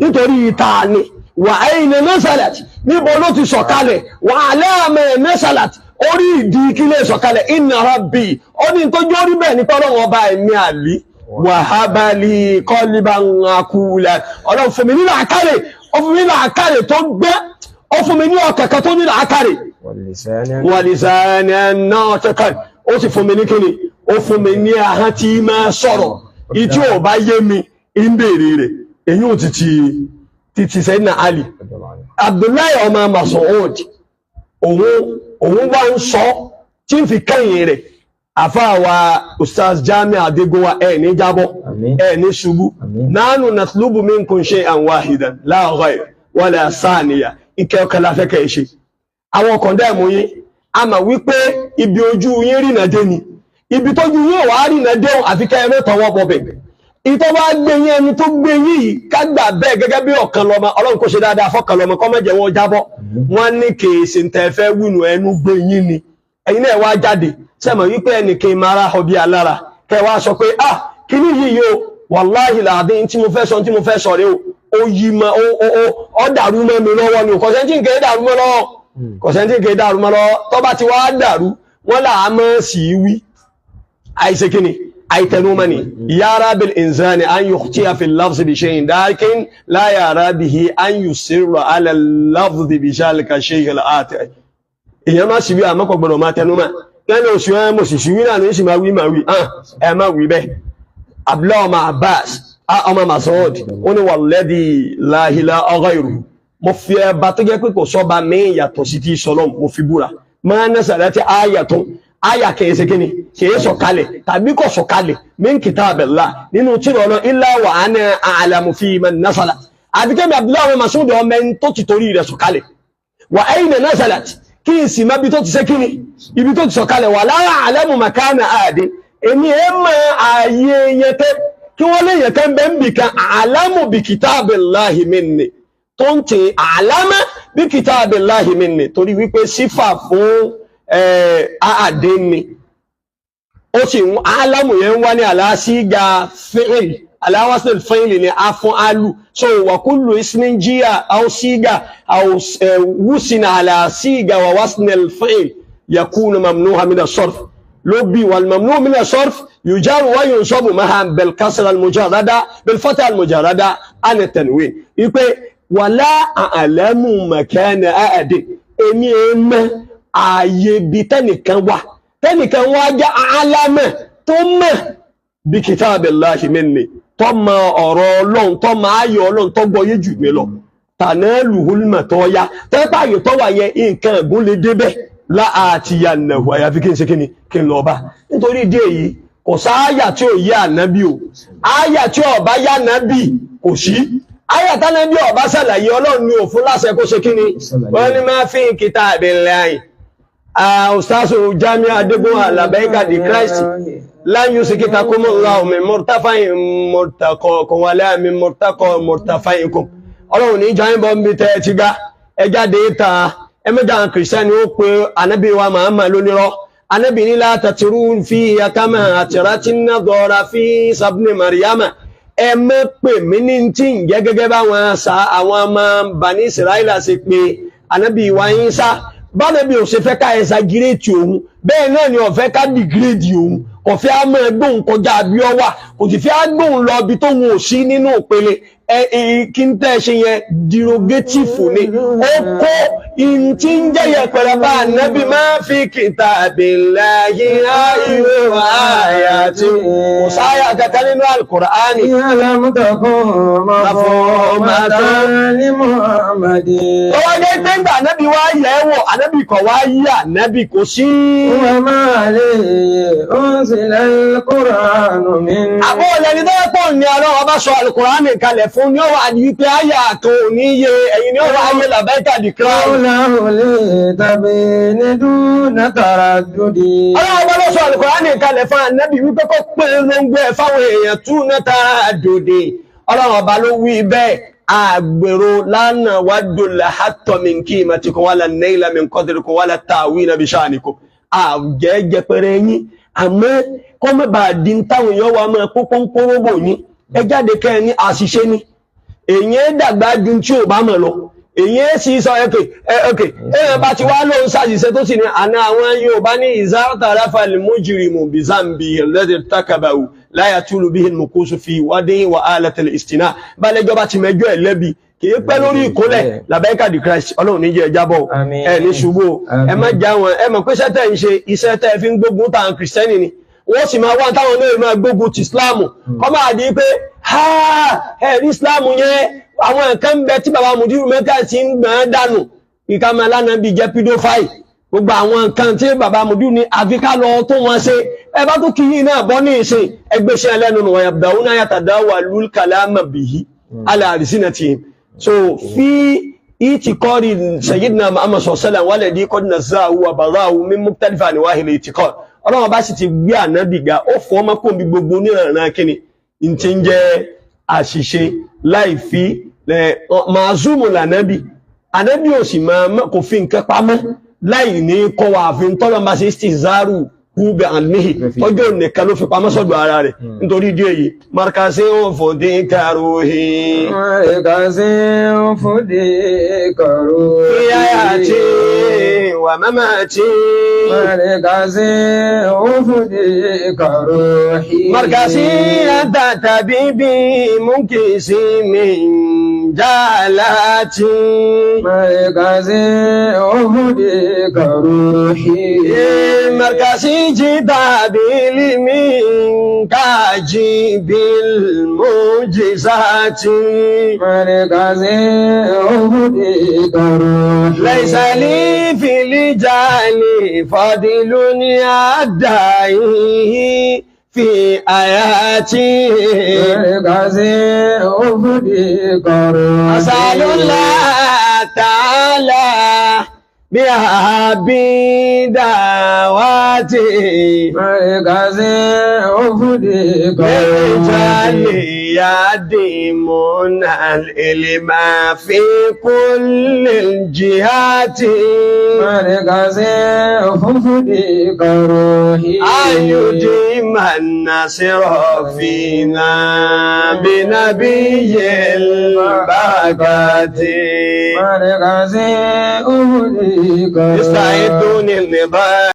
nítorí ta ni wà ẹ̀yìn mẹ́sàlátì níbo ló ti sọ̀kalẹ̀ wà aláàmẹ́ mẹ́sàlátì orí ìdí kílé sọ̀kalẹ̀ inna rabbi ó ní tó jórí bẹ́ẹ̀ ní tọ́lọ́wọ́ ọba ẹ̀mí àlí wàhábàlì kọ́líbà ńlákúlà ọlọ́run fún mi nílò àkàrẹ̀ ó fún mi nílò àkàrẹ̀ tó gbẹ́ ó fún mi ní ọ̀kẹ̀kẹ́ tó nílò àkàrẹ̀ wa lisanan natiqan ó sì fún mi ní kíni ó fún mi ní ahọ́n tí máa sọ̀rọ̀ ìtí ò bá yé mi ń béèrè rẹ̀ èyí ò ti Sayyidina Ali Abdullahi ọmọ Mas'ud òun wá ń sọ tí ń fi kẹ́yìn rẹ̀ àfáàwà Ustaz Jami Adégúnwà ní jábọ́ ní ṣubú nánú natlubu minkum shay'an wahidan la ghayr wala saniya ìkẹ́ ọkọ̀ láfẹ́kẹ́ ìṣe àwọn kọ̀ndẹ̀ mú yí a mà wípé ibi ojú yín rìnà dé ni ibi tójú yín wà rìnà dé àfikẹ́ ẹ̀rẹ́ tọwọ́ bọ̀bẹ̀ ìtọ́ bá gbé yín ẹni tó gbé yín yìí kágbà bẹ́ẹ̀ gẹ́gẹ́ bí ọ̀kan lọ́mọ Ọlọ́run kò ṣe dáadáa fọ́kan lọ́mọ kọ́ mẹ́jẹ̀ wọn jábọ́ wọ́n ní kèèsì ń tẹ́fẹ́ wùnú ẹnu gbé yín ni ẹ̀yin náà wá jáde sẹ́mọ̀ wípé ẹnìkan mara ọbí alára kẹwàá sọ pé kí ní yìí yóò wàláhì làdín tí mo fẹ́ sọ rẹ̀ ó yí ma ó dàrú mọ́ mi lọ́wọ́ ni kọ̀sẹ́ntì ń kéé dàrú mọ́ lọ́wọ́ tó bá ti wá dàrú wọ́n là á mọ́ sí wí àìsè kíni àìtẹnumọ́ni yára bil insani an yukhtiya fi lafzi bi shay'in lakin la yara bihi an yusirra ala lafzi bi shalika shay'il ati èèyàn má sì wí àmọ́kọ̀ gbọ́dọ̀ máa tẹnumọ́ lẹ́nu oṣù ẹ̀ mo sì wí náà ní sì máa wí ẹ má wí bẹ́ẹ̀ Abdullah ọmọ Abbas ọmọ Mas'ud ó ní walladhi la ilaha ghayruhu mo fi ẹba tó jẹ́ pé kò sọ́ba mí yàtọ̀ sí ti sọlọ́m mo fi búra máa ń sàrẹ́ tí àyà kẹ̀ẹ́sì kíni kìí sọ̀kalẹ̀ tàbí kò sọ̀kalẹ̀ min kitabillah nínú tírà Ọlọ́run illa wa ana a'lamu fi man nasala àbíkẹ́ mi Abdullah ọmọ Mas'ud ọmọ ẹni tó ti torí rẹ̀ sọ̀kalẹ̀ wa ayna nasalat kí n sì má bí tó ti ṣe kíni ibi tó ti sọ̀kalẹ̀ wà lára àlẹ́mù makana àdé èmi ẹ mọ ààyè yẹn tẹ́ kí wọ́n lè yẹn tẹ́ ń bẹ́ ń bì kan àlámù bí kitabillahi minni tó ń tẹ àlámà bí kitabillahi minni torí wípé sífà fún àdé ni ó sì ń àlámù yẹn wá ní àlásíga fi'l aláwásílẹ̀ fẹ́ìlì ni a fún alú so wà kullu ismin jíà aw síga aw wúsìnà àlásíga wà wásílẹ̀ fẹ́ìlì yakunu mamnuha min as-sarf ló bí wal mamnu min as-sarf yujaru wa yunsabu maha bil kasra al-mujarrada bil fatha al-mujarrada an at-tanwin ipe wala a'lamu makana a'adin èmi mọ̀ ààyè bí tẹ́nìkan wà jẹ́ alama tó mọ̀ bí kitabillahi minni tó mọ̀ ọ̀rọ̀ Ọlọ́run tó mọ̀ ayọ̀ Ọlọ́run tó gbọ́ yé jù mí lọ tanaluhul mataya tẹ́pá ayò tó wà yẹ nǹkan ẹ̀gún lè débẹ̀ láàtì yànnàwó àyàfi kí n ṣe kí ni kí n lọ bá nítorí ìdí èyí kò sááyà tí ò yé ànábì o áyà tí ò bá yá ànábì kò sí áyà tánábì ò bá ṣàlàyé Ọlọ́run ní òfin láṣẹ kó ṣe kí ni wọ́n ní máa fi kitabillahi Ustazu Jami Adégúnwà Labaika di Christ lan yusikitakumullahu min murtafa'in murtaqakum wala min murtafa'ikum Ọlọ́run ní jẹ́ bọ́ ń bí tẹ́ ti gá ẹjáde ta ẹmẹ́jà kìrìsìtẹ́nì ó pé anábì wa Muhammad lónírọ́ anábì ní la tatiru fi yakama àtìrátí nadhara fi sabni Maryama ẹmẹ́ pè mí ní tí ń jẹ́ gẹ́gẹ́ bá wọn sa àwọn ọmọ Bani Israila ṣe pé anábì wa yín sá bánàbí ò ṣe fẹ́ ká ẹ̀sàgírẹ́tì òun bẹ́ẹ̀ náà ni ó fẹ́ ká dìgírẹ́dì òun kò fẹ́ á mọ́ ẹgbóhùn kọjá bí ọ wà kò sì fẹ́ á gbóhùn lọ bí tóun ò sí nínú ìpele kí n tẹ́ ṣe yẹn dìrògétìfù ni ó kó in tí ń jẹ́yẹ pẹ̀lẹ́ bá nábì máa fi kitabillahi ayé àyà tí kò sáyà kẹta nínú al-Qur'ani ó wá dé gbẹ́ngbà nábì wá yẹ̀ wọ̀ ànábì kọ̀ wá yí ànábì kò sí àbọ̀ ọ̀lẹ́ni tó pọ̀ ní Ọlọ́run bá sọ al-Qur'ani kalẹ̀ fún ní ọwọ́ àdí wípé ayà kan ò ní yé ẹ̀yìn ní ọwọ́ ayé Labaika di Christ. Ọlọ́run bá ló sọ al-Qur'ani kalẹ̀ fún ànábì wípé kó pé lóńgbé fáwọn èèyàn tú nátara dòde Ọlọ́run ọba ló wí bẹ́ẹ̀ àgbèrò lánàá wádùn làhátọ̀ min qimatikum wala naila min qadrikum wala ta'wina bi sha'nikum àjẹ́jẹ́ pẹ̀rẹ̀ yín àmọ́ kọ́mọ̀ bá dín táwọn èèyàn wà mọ́ pọ́npọ́npọ́rọ́bò yín ẹ jáde kẹ́ ní àṣìṣe ni èyàn dàgbà ju tí ò bá mọ̀ lọ èyàn sì sọ èyàn bá ti wá lóun ṣàṣìṣe tó sì ní àná àwọn Yorùbá ní ìzátàráfà al-mujrimu bi zambihi alladhi irtakabahu la yatulu bihi al-mukusu fi wadihi wa alatil istina balẹ̀jọ́ bá ti mẹjọ́ ẹ̀ lẹ́bi kì í pẹ́ lórí ìkólẹ̀ làbẹ́kà di Christ ọlọ́run ní jẹ́ jábọ̀ ẹ ní ṣubú ẹ má já wọn ẹ mọ̀ pé iṣẹ́ tẹ̀ ń ṣe iṣẹ́ tẹ̀ fi ń gbógun táwọn kìrìsìtẹ́nì ni wọ́n sì máa wá táwọn náà máa gbógun ti Islam kọ́ máa di pé ẹ̀rí Islam yẹn àwọn nǹkan ń bẹ tí bàbá Mudiru Mẹ́kà ti ń gbọ̀n dànù ìkàmọ́ alánà bíi jẹ́ pedophile gbogbo àwọn nǹkan tí bàbá Mudiru ní àfi ká lọ tó wọn ṣe ẹ bá tó kìí náà bọ́ ní ìsìn ẹgbẹ́ṣẹ́ ẹlẹ́nu nù yabda'una yatadawwalul kalama bihi ala alsinatihim so fi itikọ́rì sayyidina Muhammad sallallahu alaihi wasallam qad nazahu wa barahu min mukhtalifa anwa'il itikọ́r ọlọ́run bá sì ti gbé ànábì ga ó fọ́ ọmọ kò bí gbogbo onírànràn kíni n ti ń jẹ́ àṣìṣe láì fi màzúmù lànábì ànábì ò sì máa kò fi nǹkan pamọ́ láì ní kọ́ wa àfin tọ́lọ́ bá ṣe stizaru kúbẹ̀ àníhì tọ́jọ́ nìkan ló fi pamọ́ sọ́dọ̀ ara rẹ̀ nítorí ìdí èyí markasi ń fòdí karuhi markasi ń fòdí karuhi ìyáyàtí wà mamati markasi ń fòdí karuhi markasi anta tabibi munkisi min jalati markasi ń fòdí karuhi markasi جدا بالمن كاجب المعجزات مركز أهديك روحي ليس لي في الرجال فضل يدعيه في آياتي مركز أهديك روحي أسأل الله تعالى بها دعواتي مركز أهديك برجال يديمون العلم في كل الجهات مركز أهديك روحي أن يديم النصر فينا بنبي البركات مركز أهديك يستعدون النضال